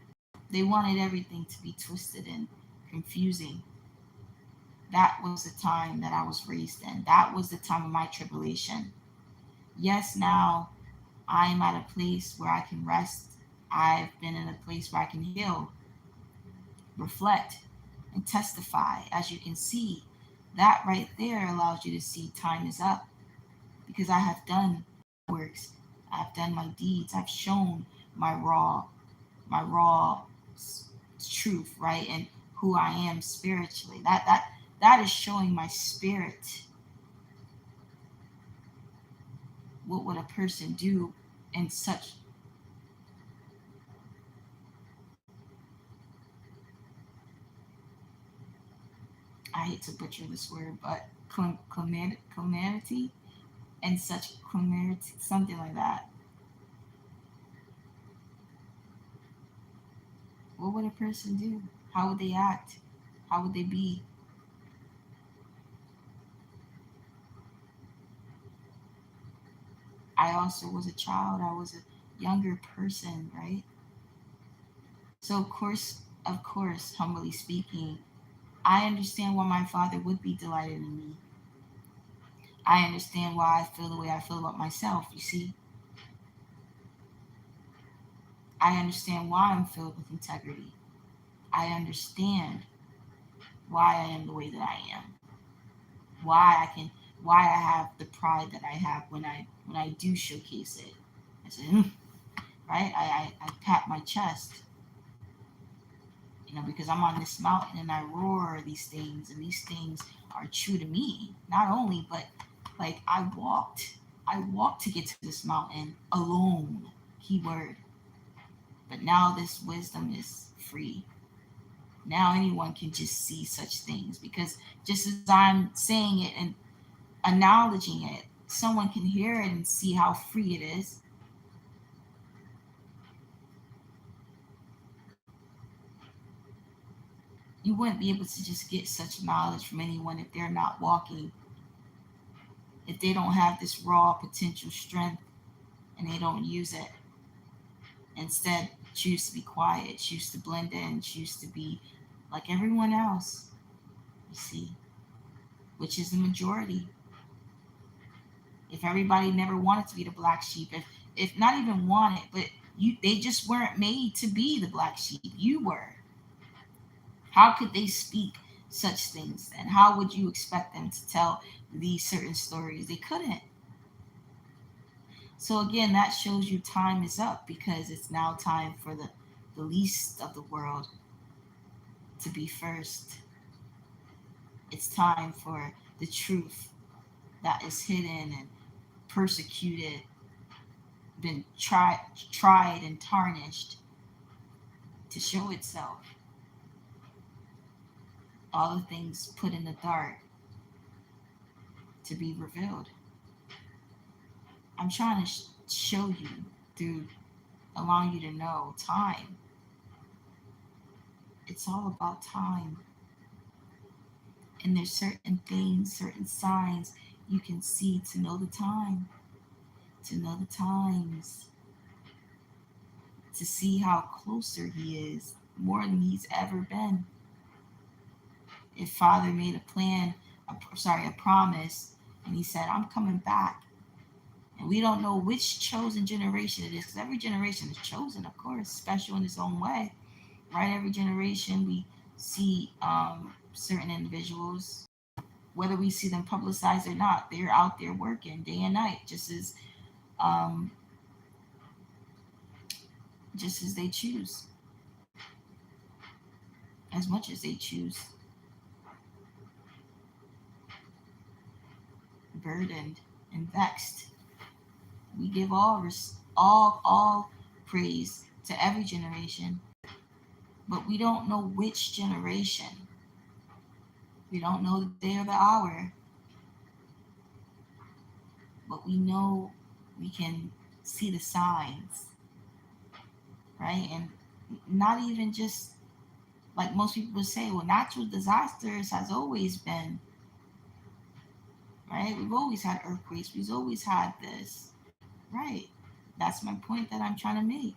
They wanted everything to be twisted and confusing. That was the time that I was raised in. That was the time of my tribulation. Yes, now I'm at a place where I can rest. I've been in a place where I can heal, reflect, and testify. As you can see, that right there allows you to see time is up because I have done works. I've done my deeds. I've shown my raw truth, right? And who I am spiritually. That is showing my spirit. What would a person do in such I hate to butcher this word, but calamity and such calamity, something like that. What would a person do? How would they act? How would they be? I also was a child. I was a younger person, right? So of course, humbly speaking, I understand why my father would be delighted in me. I understand why I feel the way I feel about myself. You see, I understand why I'm filled with integrity. I understand why I am the way that I am. Why I can, why I have the pride that I have when I do showcase it. I say, right? I pat my chest, because I'm on this mountain and I roar these things, and these things are true to me. Not only, but like I walked to get to this mountain alone. Keyword. But now this wisdom is free. Now anyone can just see such things because just as I'm saying it and acknowledging it, someone can hear it and see how free it is. You wouldn't be able to just get such knowledge from anyone if they're not walking, if they don't have this raw potential strength and they don't use it. Instead, choose to be quiet, choose to blend in, choose to be like everyone else, you see, which is the majority. If everybody never wanted to be the black sheep, if not even wanted, but they just weren't made to be the black sheep. You were. How could they speak such things? And how would you expect them to tell these certain stories? They couldn't. So again, that shows you time is up because it's now time for the least of the world to be first. It's time for the truth that is hidden and persecuted, been tried and tarnished to show itself. All the things put in the dark to be revealed. I'm trying to show you through allowing you to know time. It's all about time. And there's certain things, certain signs you can see to know the time, to know the times, to see how closer he is, more than he's ever been. If Father made a plan, a promise, and he said, I'm coming back. And we don't know which chosen generation it is, because every generation is chosen, of course, special in its own way, right? Every generation we see certain individuals, whether we see them publicized or not, they're out there working day and night, um, just as they choose, as much as they choose, burdened and vexed. We give all praise to every generation, but we don't know which generation. We don't know the day or the hour, but we know we can see the signs, right? And not even just like most people would say, well, natural disasters has always been, right? We've always had earthquakes. We've always had this, right? That's my point that I'm trying to make.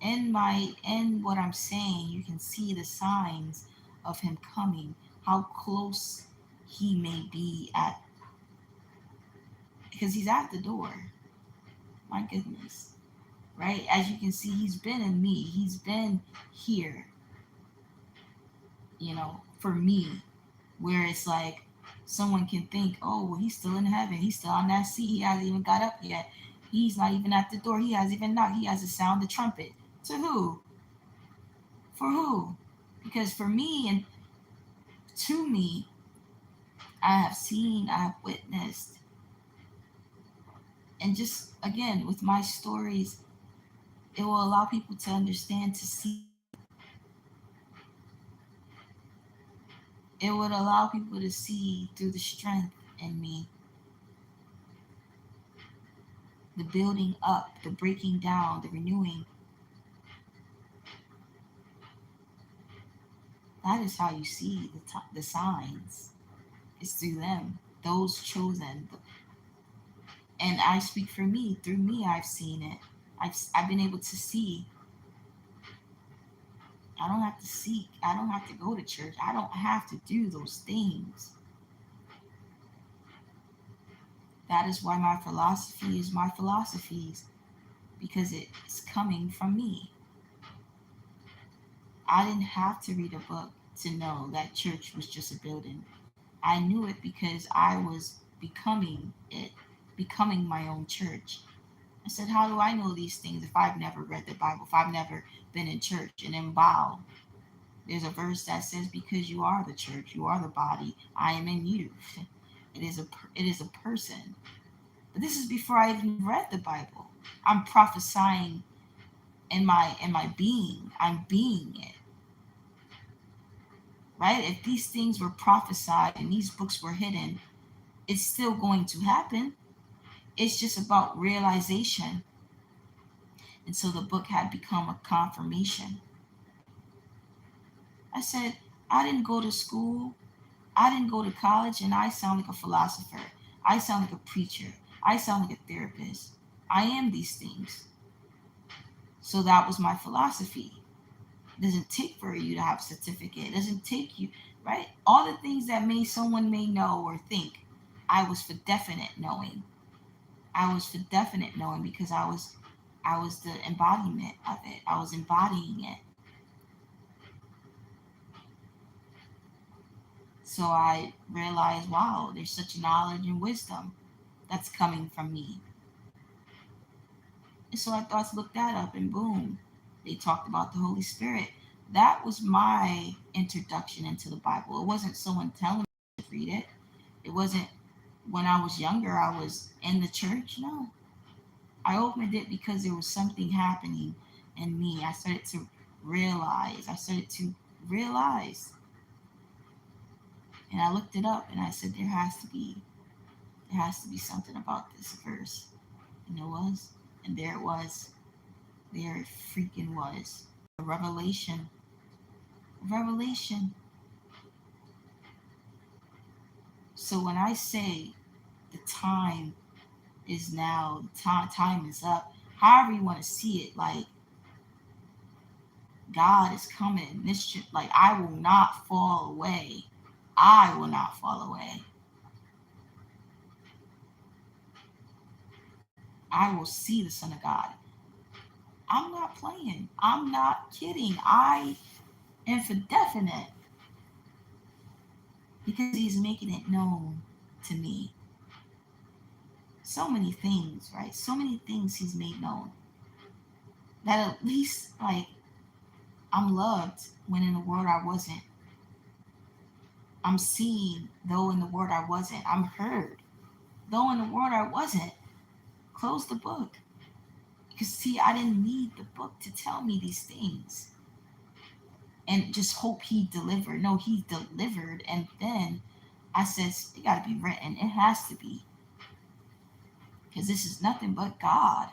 In what I'm saying, you can see the signs of him coming, how close he may be at, because he's at the door. My goodness. Right? As you can see, he's been in me. He's been here, for me, where it's like someone can think, oh, well, he's still in heaven. He's still on that seat. He hasn't even got up yet. He's not even at the door. He hasn't even knocked. He hasn't sounded the trumpet. To who? For who? Because for me and to me, I have seen, I have witnessed, and just again with my stories, it will allow people to understand, to see. It would allow people to see through the strength in me, the building up, the breaking down, the renewing. That is how you see the signs. It's through them, those chosen. And I speak for me. Through me, I've seen it. I've been able to see. I don't have to seek. I don't have to go to church. I don't have to do those things. That is why my philosophy is my philosophies, because it's coming from me. I didn't have to read a book to know that church was just a building. I knew it because I was becoming it, becoming my own church. I said, how do I know these things if I've never read the Bible, if I've never been in church? And then, wow, there's a verse that says, because you are the church, you are the body, I am in you. It is a person. But this is before I even read the Bible. I'm prophesying in my being. I'm being it. Right? If these things were prophesied and these books were hidden, it's still going to happen. It's just about realization. And so the book had become a confirmation. I said, I didn't go to school, I didn't go to college, and I sound like a philosopher. I sound like a preacher. I sound like a therapist. I am these things. So that was my philosophy. It doesn't take for you to have a certificate. It doesn't take you, right? All the things that someone may know or think, I was for definite knowing. I was for definite knowing because I was the embodiment of it. I was embodying it. So I realized, wow, there's such knowledge and wisdom that's coming from me. And so I thought to look that up, and boom, they talked about the Holy Spirit. That was my introduction into the Bible. It wasn't someone telling me to read it. It wasn't when I was younger, I was in the church. No, I opened it because there was something happening in me. I started to realize. I started to realize. And I looked it up and I said, there has to be something about this verse. And there was. And there it was. There it freaking was. A revelation. A revelation. So when I say the time is now, the time is up, however you want to see it, like God is coming. Like I will not fall away. I will not fall away. I will see the Son of God. I'm not playing. I'm not kidding. I am for definite because he's making it known to me. So many things, right? So many things he's made known. That at least, like, I'm loved when in the world I wasn't. I'm seen, though in the world I wasn't. I'm heard, though in the world I wasn't. Close the book. Because, see, I didn't need the book to tell me these things and just hope he delivered. No, he delivered. And then I said, it got to be written. It has to be. Because this is nothing but God.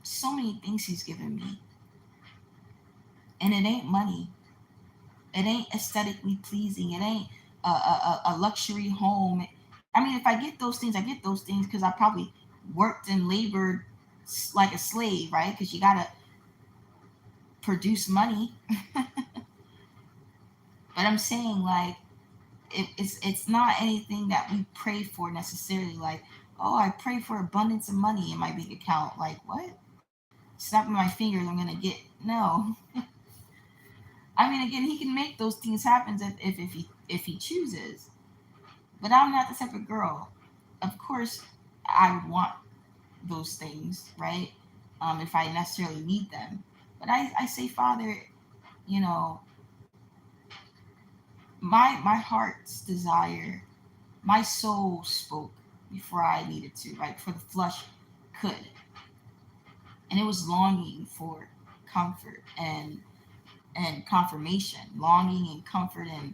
So many things he's given me. And it ain't money. It ain't aesthetically pleasing. It ain't a luxury home. I mean, if I get those things, I get those things because I probably worked and labored like a slave, right? Because you gotta produce money. But I'm saying, like, it's not anything that we pray for necessarily. Like, oh, I pray for abundance of money in my bank account. Like, what? Snapping my fingers, I'm gonna get no. I mean, again, he can make those things happen if he chooses. But I'm not the type of girl. Of course, I want those things, right? If I necessarily need them. But I say, Father, you know, my heart's desire, my soul spoke before I needed to, right? Before the flesh could. And it was longing for comfort and confirmation, longing and comfort and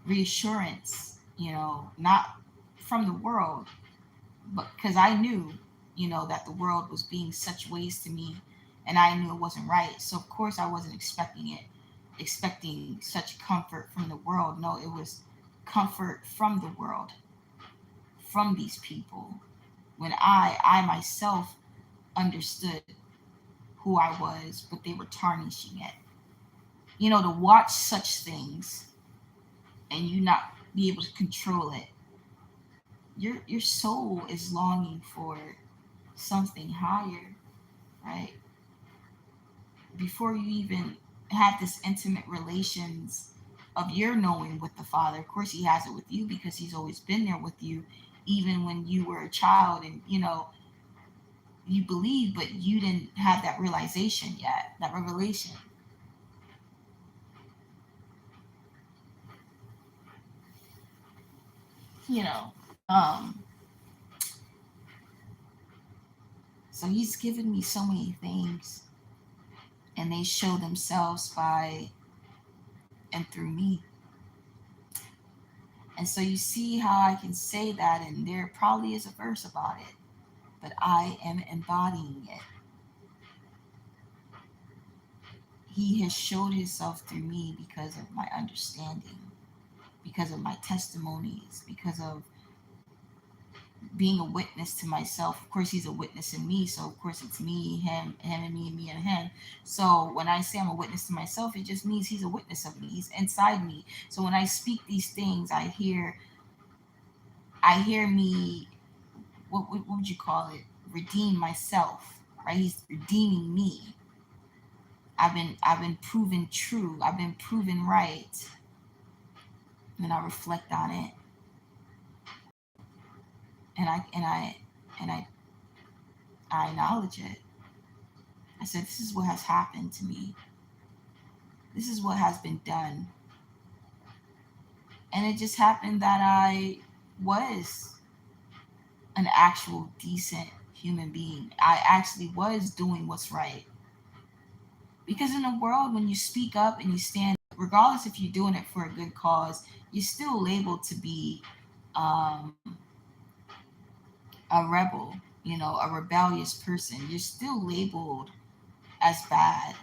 reassurance, not from the world, but because I knew, that the world was being such ways to me, and I knew it wasn't right. So of course I wasn't expecting such comfort from the world. No, it was comfort from the world, from these people. When I myself understood who I was, but they were tarnishing it. To watch such things and you not be able to control it, your soul is longing for something higher, right? Before you even have this intimate relations of your knowing with the Father. Of course, He has it with you because He's always been there with you, even when you were a child, and you believe, but you didn't have that realization yet, that revelation. You know, um, so He's given me so many things, and they show themselves by and through me. And so you see how I can say that, and there probably is a verse about it, but I am embodying it. He has showed Himself through me because of my understanding, because of my testimonies, because of being a witness to myself. Of course, He's a witness in me, so of course it's me, him and me and him. So when I say I'm a witness to myself, it just means He's a witness of me. He's inside me. So when I speak these things, I hear me. What would you call it? Redeem myself, right? He's redeeming me. I've been proven true. I've been proven right, and I reflect on it, and I acknowledge it. I said, this is what has happened to me. This is what has been done, and it just happened that I was an actual decent human being. I actually was doing what's right. Because in the world, when you speak up and you stand, regardless if you're doing it for a good cause, you're still labeled to be um, a rebel, a rebellious person. You're still labeled as bad.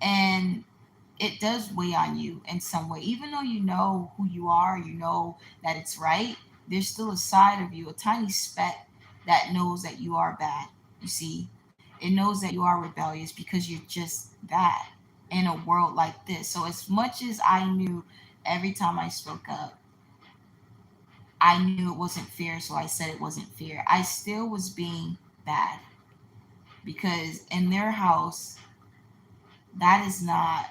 And it does weigh on you in some way. Even though you know who you are, you know that it's right, there's still a side of you, a tiny speck that knows that you are bad. You see, it knows that you are rebellious because you're just that in a world like this. So, as much as I knew every time I spoke up, I knew it wasn't fair, so I said it wasn't fair. I still was being bad because in their house, that is not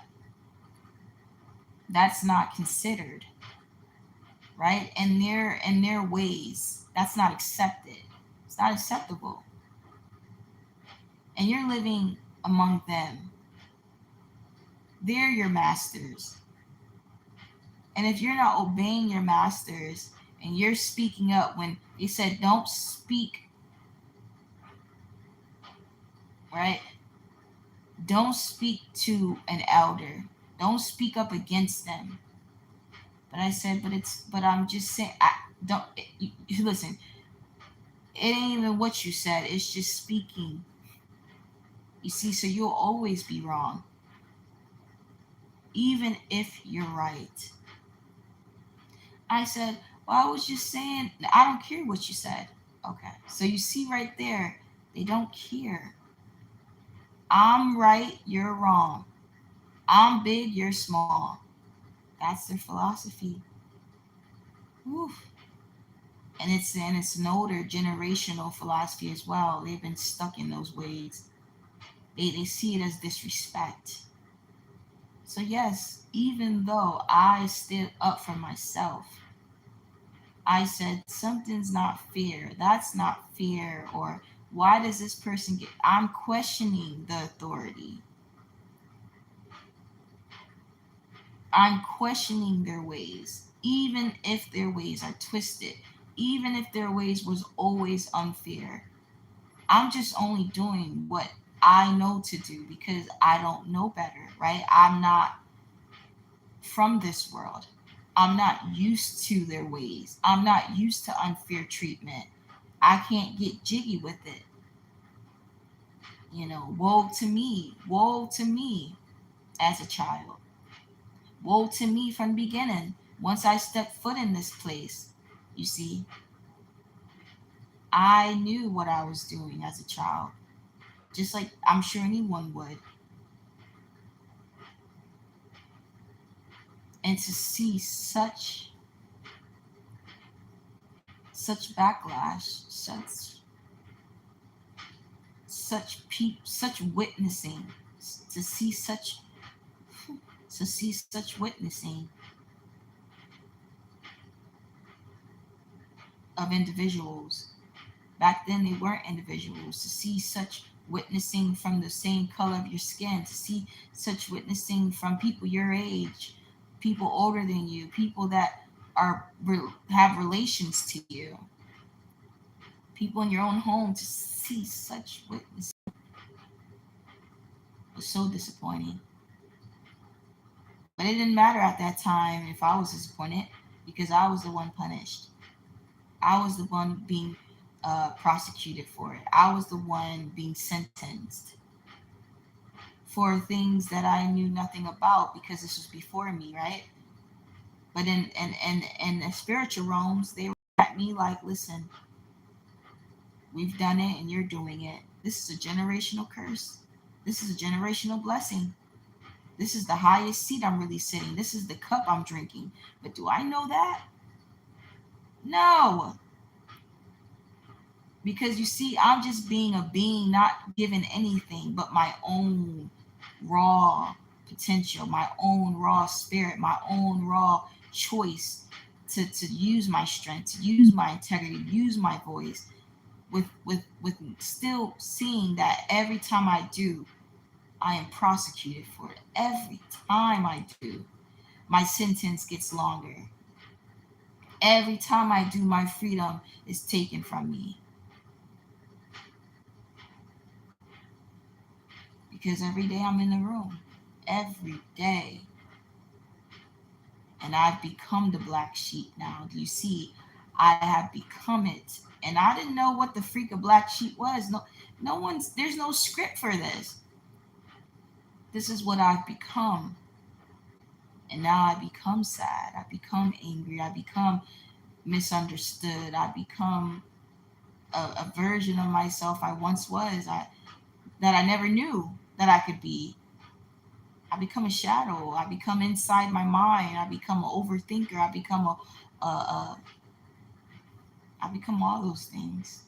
that's not considered, right? In their ways, that's not accepted. It's not acceptable. And you're living among them. They're your masters. And if you're not obeying your masters and you're speaking up when they said don't speak, right? Don't speak to an elder. Don't speak up against them. But I said, but I'm just saying, I don't, listen, it ain't even what you said, it's just speaking. You see, so you'll always be wrong, even if you're right. I said, well, I was just saying, I don't care what you said. Okay, so you see right there, they don't care. I'm right, you're wrong. I'm big, you're small. That's their philosophy. Oof. And it's an older generational philosophy as well. They've been stuck in those ways. They see it as disrespect. So yes, even though I stood up for myself, I said something's not fair. That's not fair. Or why does this person get? I'm questioning the authority. I'm questioning their ways, even if their ways are twisted, even if their ways was always unfair. I'm just only doing what I know to do because I don't know better, right? I'm not from this world. I'm not used to their ways. I'm not used to unfair treatment. I can't get jiggy with it. Woe to me as a child. Woe to me from the beginning. Once I stepped foot in this place, you see, I knew what I was doing as a child, just like I'm sure anyone would. And to see such backlash, such witnessing, to see such witnessing of individuals. Back then, they weren't individuals. To see such witnessing from the same color of your skin, to see such witnessing from people your age, people older than you, people that have relations to you, people in your own home, to see such witness was so disappointing. But it didn't matter at that time if I was disappointed because I was the one punished. I was the one being prosecuted for it. I was the one being sentenced for things that I knew nothing about because this was before me, right? But in the spiritual realms, they were at me like, listen, we've done it and you're doing it. This is a generational curse. This is a generational blessing. This is the highest seat I'm really sitting. This is the cup I'm drinking. But do I know that? No. Because you see, I'm just being a being, not given anything but my own raw potential, my own raw spirit, my own raw choice to use my strength, to use my integrity, use my voice, with still seeing that every time I do, I am prosecuted for it. Every time I do, my sentence gets longer. Every time I do, my freedom is taken from me. Because every day I'm in the room. Every day. And I've become the black sheep now. Do you see? I have become it. And I didn't know what the freak of black sheep was. There's no script for this. This is what I've become. And now I become sad. I become angry. I become misunderstood. I become a version of myself I once was, that I never knew that I could be. I become a shadow. I become inside my mind. I become an overthinker. A I become all those things.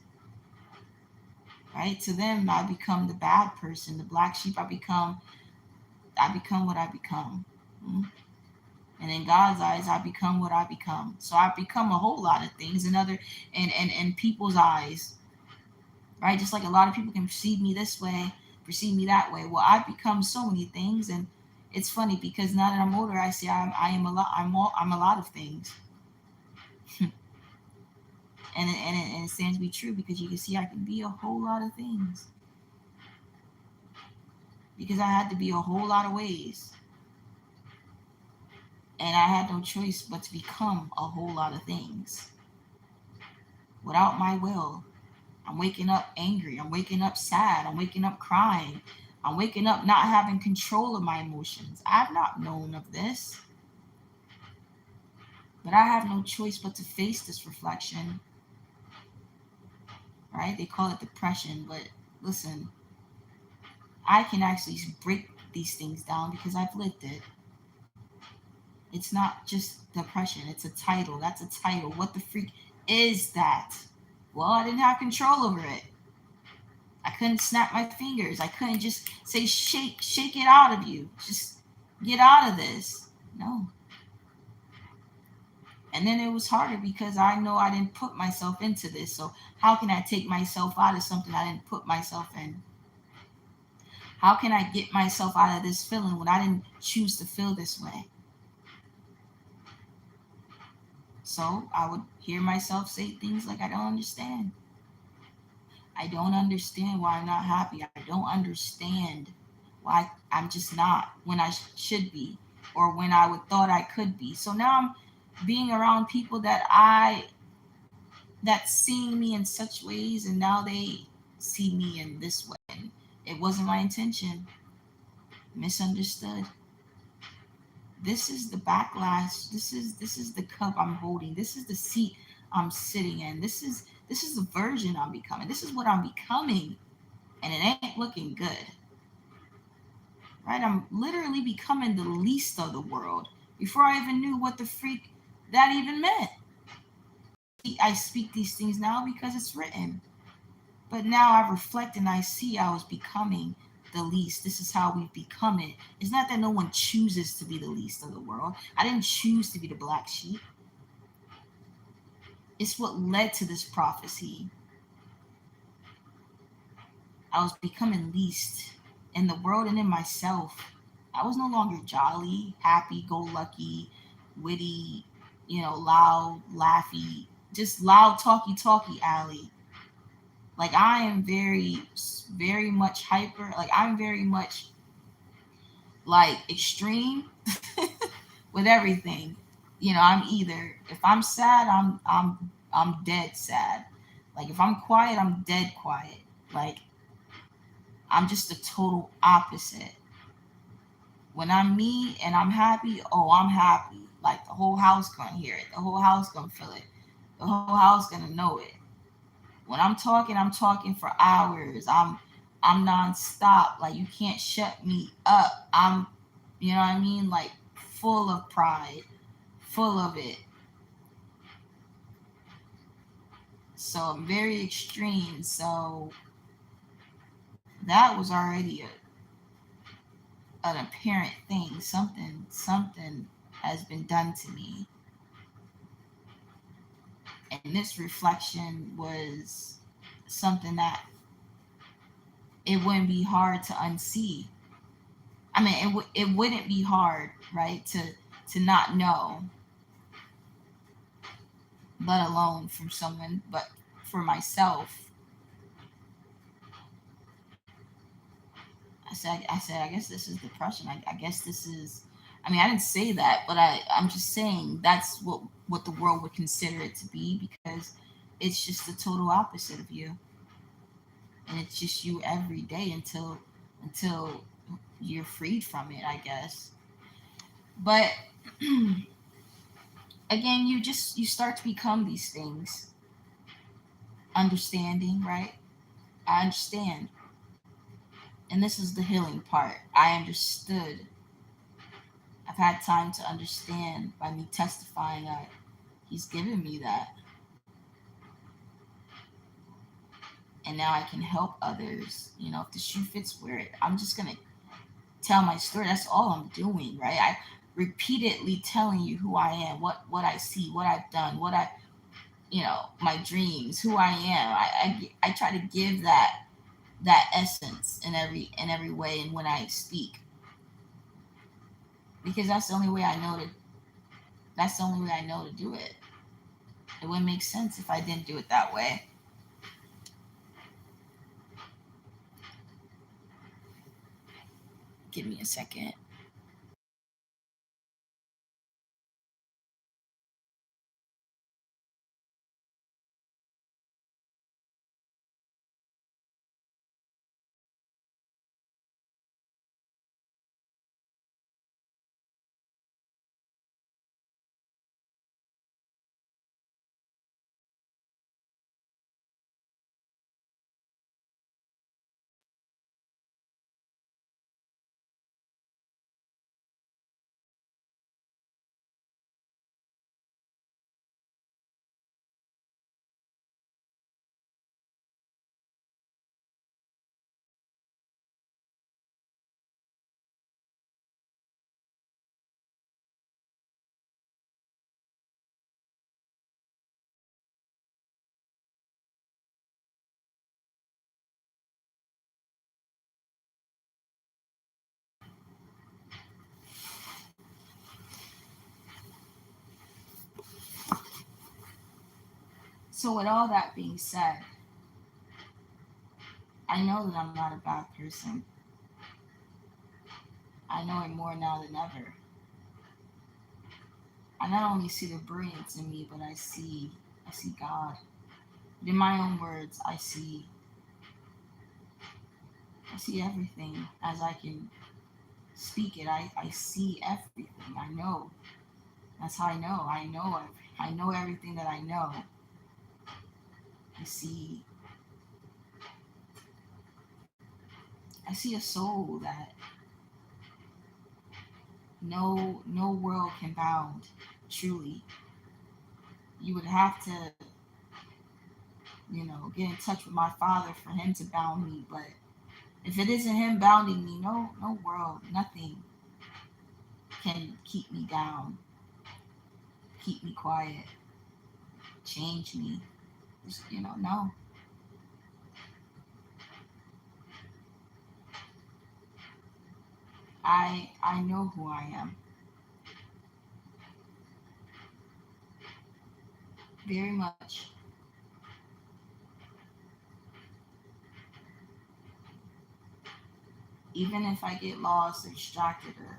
Right? To them, I become the bad person, the black sheep. I become what I become. Mm. And in God's eyes, I become what I become. So I become a whole lot of things in other and people's eyes. Right? Just like a lot of people can perceive me this way, perceive me that way. Well, I've become so many things, and it's funny because now that I'm older, I see I am a lot. I'm a lot of things, and it stands to be true because you can see I can be a whole lot of things because I had to be a whole lot of ways, and I had no choice but to become a whole lot of things without my will. I'm waking up angry. I'm waking up sad. I'm waking up crying. I'm waking up not having control of my emotions. I've not known of this, but I have no choice but to face this reflection right? They call it depression, but listen, I can actually break these things down because I've lived it. It's not just depression, it's a title. That's a title. What the freak is that? Well, I didn't have control over it. I couldn't snap my fingers. I couldn't just say shake it out of you. Just get out of this. No. And then it was harder because I know I didn't put myself into this. So how can I take myself out of something I didn't put myself in? How can I get myself out of this feeling when I didn't choose to feel this way? So I would hear myself say things like, I don't understand. I don't understand why I'm not happy. I don't understand why I'm just not when I should be or when I would thought I could be. So now I'm being around people that seeing me in such ways and now they see me in this way. And it wasn't my intention. Misunderstood. This is the backlash. This is the cup I'm holding. This is the seat I'm sitting in. This is the version I'm becoming. This is what I'm becoming. And it ain't looking good. Right? I'm literally becoming the least of the world before I even knew what the freak that even meant. I speak these things now because it's written. But now I reflect and I see I was becoming the least. This is how we've become it. It's not that no one chooses to be the least of the world. I didn't choose to be the black sheep. It's what led to this prophecy. I was becoming least in the world and in myself. I was no longer jolly, happy, go lucky, witty, loud, laughy, just loud, talky, Allie. Like I am very, very much hyper. Like I'm very much like extreme with everything. I'm either if I'm sad, I'm dead sad. Like if I'm quiet, I'm dead quiet. Like I'm just the total opposite. When I'm me and I'm happy, oh, I'm happy. Like the whole house gonna hear it. The whole house gonna feel it. The whole house gonna know it. When I'm talking for hours. I'm nonstop. Like you can't shut me up. You know what I mean? Like full of pride, full of it. So I'm very extreme. So that was already an apparent thing. Something has been done to me. And this reflection was something that it wouldn't be hard to unsee. I mean, it wouldn't be hard, right, to not know, let alone from someone, but for myself. I said, I guess this is depression. I guess this is. I mean, I didn't say that, but I'm just saying that's what the world would consider it to be because it's just the total opposite of you, and it's just you every day until you're freed from it, I guess. But again, you start to become these things, understanding, right? I understand, and this is the healing part. I understood. I've had time to understand by me testifying that he's given me that. And now I can help others. If the shoe fits, wear it. I'm just going to tell my story. That's all I'm doing, right? I repeatedly telling you who I am, what I see, what I've done, my dreams, who I am. I try to give that essence in every way and when I speak because that's the only way I know to do it. It wouldn't make sense if I didn't do it that way. Give me a second. So, with all that being said, I know that I'm not a bad person. I know it more now than ever. I not only see the brilliance in me, but I see God. In my own words, I see everything as I can speak it. I see everything. I know. That's how I know. I know everything that I know. I see I see a soul that no world can bound. Truly, you would have to, get in touch with my Father for Him to bound me. But if it isn't Him bounding me, no world, nothing can keep me down, keep me quiet, change me. Just, no. I know who I am very much. Even if I get lost or distracted, or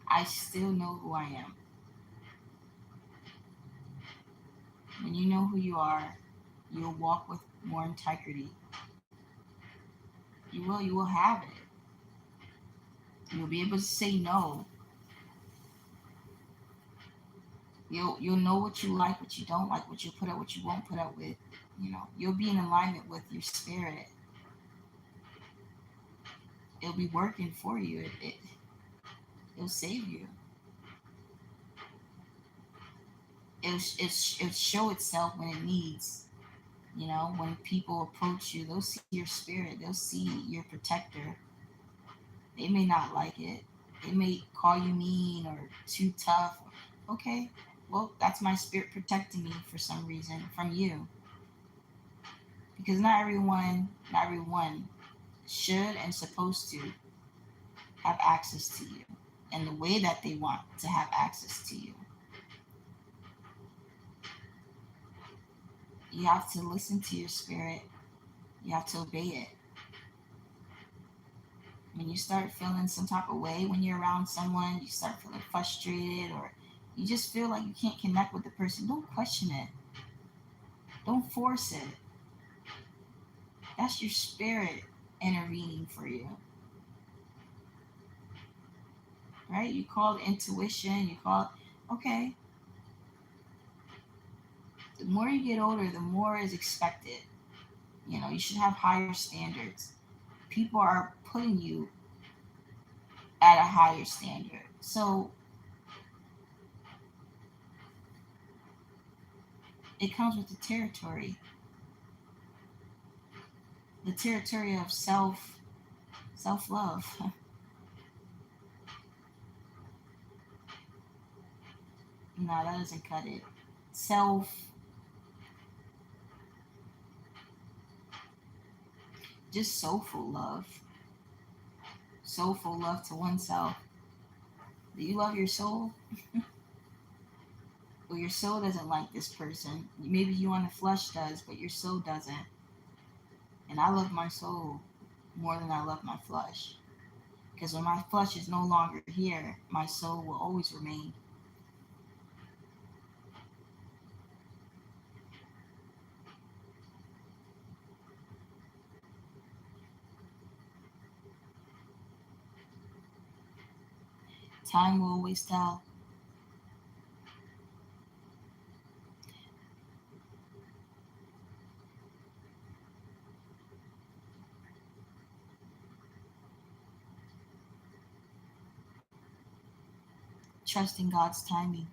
I still know who I am. When you know who you are, you'll walk with more integrity. You will have it. You'll be able to say no. You'll know what you like, what you don't like, what you put up, what you won't put up with. You'll be in alignment with your spirit. It'll be working for you. It'll save you. It'll show itself when it needs. When people approach you, they'll see your spirit. They'll see your protector. They may not like it. They may call you mean or too tough. Okay, well, that's my spirit protecting me for some reason from you. Because not everyone should and supposed to have access to you and the way that they want to have access to you. You have to listen to your spirit. You have to obey it. When you start feeling some type of way when you're around someone, you start feeling frustrated, or you just feel like you can't connect with the person, don't question it. Don't force it. That's your spirit intervening for you, right? You call it intuition. You call it, okay. The more you get older, the more is expected. You should have higher standards. People are putting you at a higher standard. So it comes with the territory of self love. No, that doesn't cut it. Self, just soulful love to oneself. Do you love your soul? Well, your soul doesn't like this person. Maybe you on the flesh does, but your soul doesn't. And I love my soul more than I love my flesh. Because when my flesh is no longer here, my soul will always remain. Time will always tell. Trusting God's timing.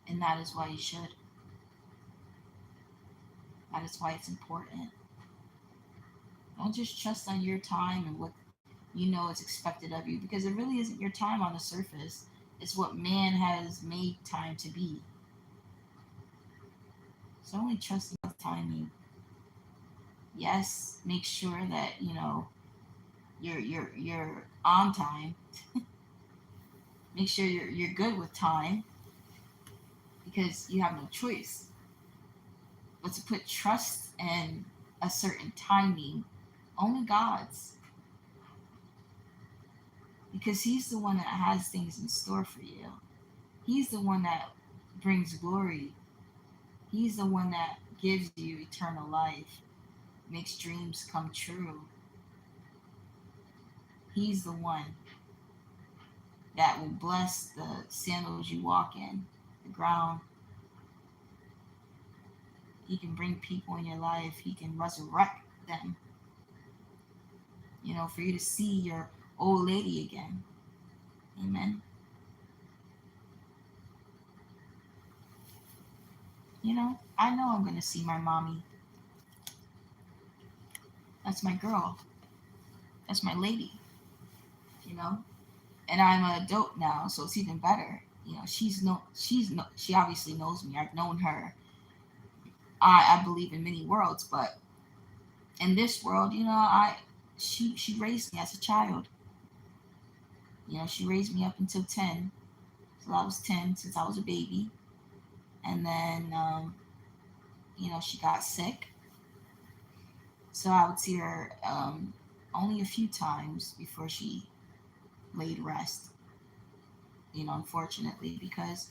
And that is why you should. That is why it's important. Don't just trust on your time and what you know is expected of you, because it really isn't your time on the surface. It's what man has made time to be. So only trust God's timing. Yes, make sure that, you're on time. Make sure you're good with time, because you have no choice but to put trust in a certain timing, only God's, because He's the one that has things in store for you. He's the one that brings glory. He's the one that gives you eternal life, makes dreams come true. He's the one that will bless the sandals you walk in, the ground. He can bring people in your life. He can resurrect them, for you to see your old lady again. Amen. I know I'm going to see my mommy. That's my girl. That's my lady, you know? And I'm an adult now, so it's even better. She obviously knows me. I've known her. I believe in many worlds, but in this world, she raised me as a child. She raised me up until 10. So I was 10 since I was a baby. And then, she got sick. So I would see her only a few times before she laid rest. Unfortunately, because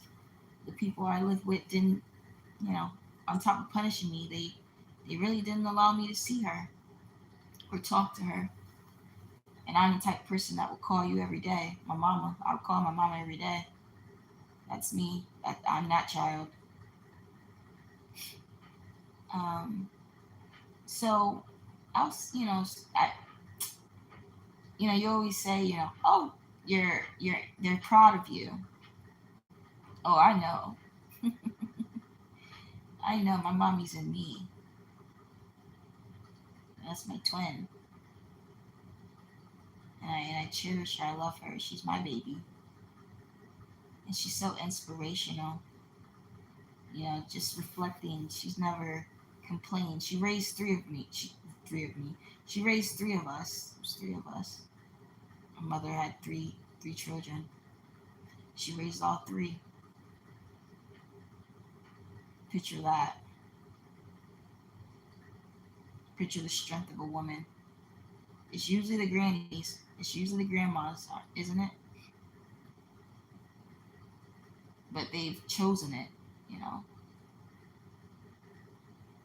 the people I lived with didn't, on top of punishing me, they really didn't allow me to see her or talk to her. And I'm the type of person that will call you every day. My mama, I would call my mama every day. That's me. I'm that child. Um, so I was, you always say, oh, they're proud of you. Oh, I know. I know my mommy's in me. That's my twin. And I cherish her. I love her. She's my baby. And she's so inspirational. Just reflecting. She's never complained. She raised three of me. Three of me. She raised three of us. There's three of us. My mother had three children. She raised all three. Picture that. Picture the strength of a woman. It's usually the grannies. It's usually the grandmas, isn't it? But they've chosen it, you know.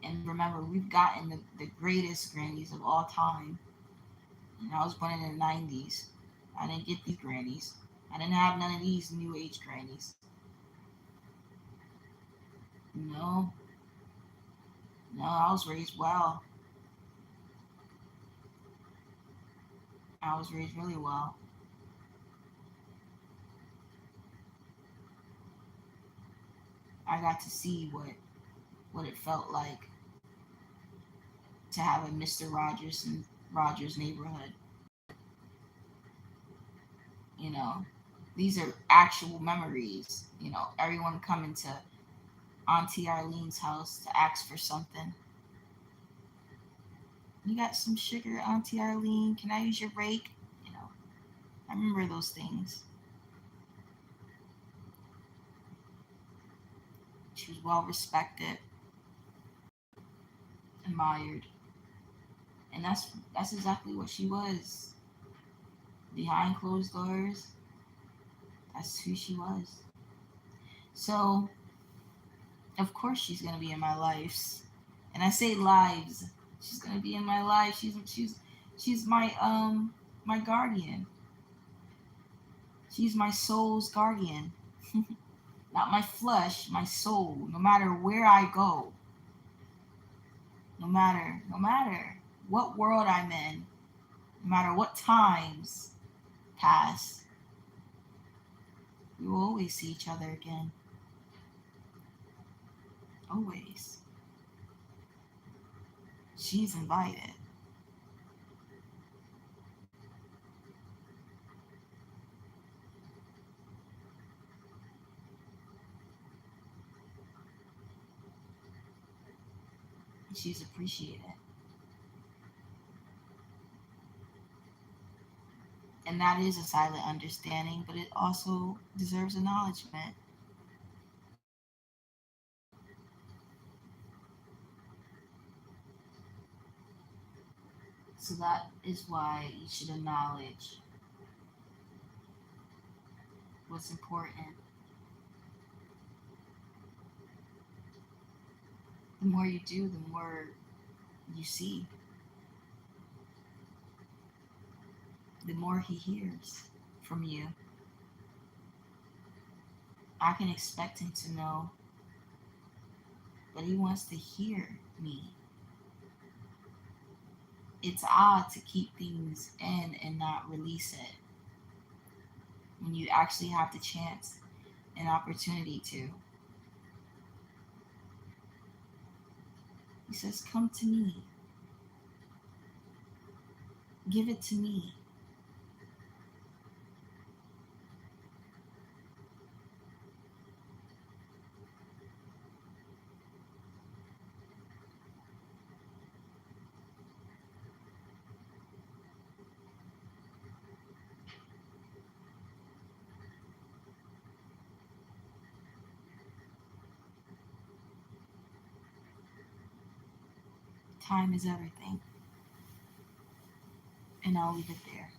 And remember, we've gotten the greatest grannies of all time. I was born in the 90s. I didn't get these grannies. I didn't have none of these new age grannies. No, no, I was raised well. I was raised really well. I got to see what it felt like to have a Mr. Rogers in Rogers neighborhood. You know, these are actual memories. Everyone coming to Auntie Arlene's house to ask for something. You got some sugar, Auntie Arlene? Can I use your rake? You know, I remember those things. She was well respected, admired, and that's exactly what she was. Behind closed doors, that's who she was. So, of course, she's gonna be in my lives, and I say lives. She's gonna be in my life. She's my guardian. She's my soul's guardian. Not my flesh, my soul. No matter where I go, no matter what world I'm in, no matter what times pass, we will always see each other again. Always. She's invited. She's appreciated. And that is a silent understanding, but it also deserves acknowledgement. So that is why you should acknowledge what's important. The more you do, the more you see, the more he hears from you. I can expect him to know, but he wants to hear me. It's odd to keep things in and not release it when you actually have the chance and opportunity to. He says, "Come to me, give it to me." Time is everything, and I'll leave it there.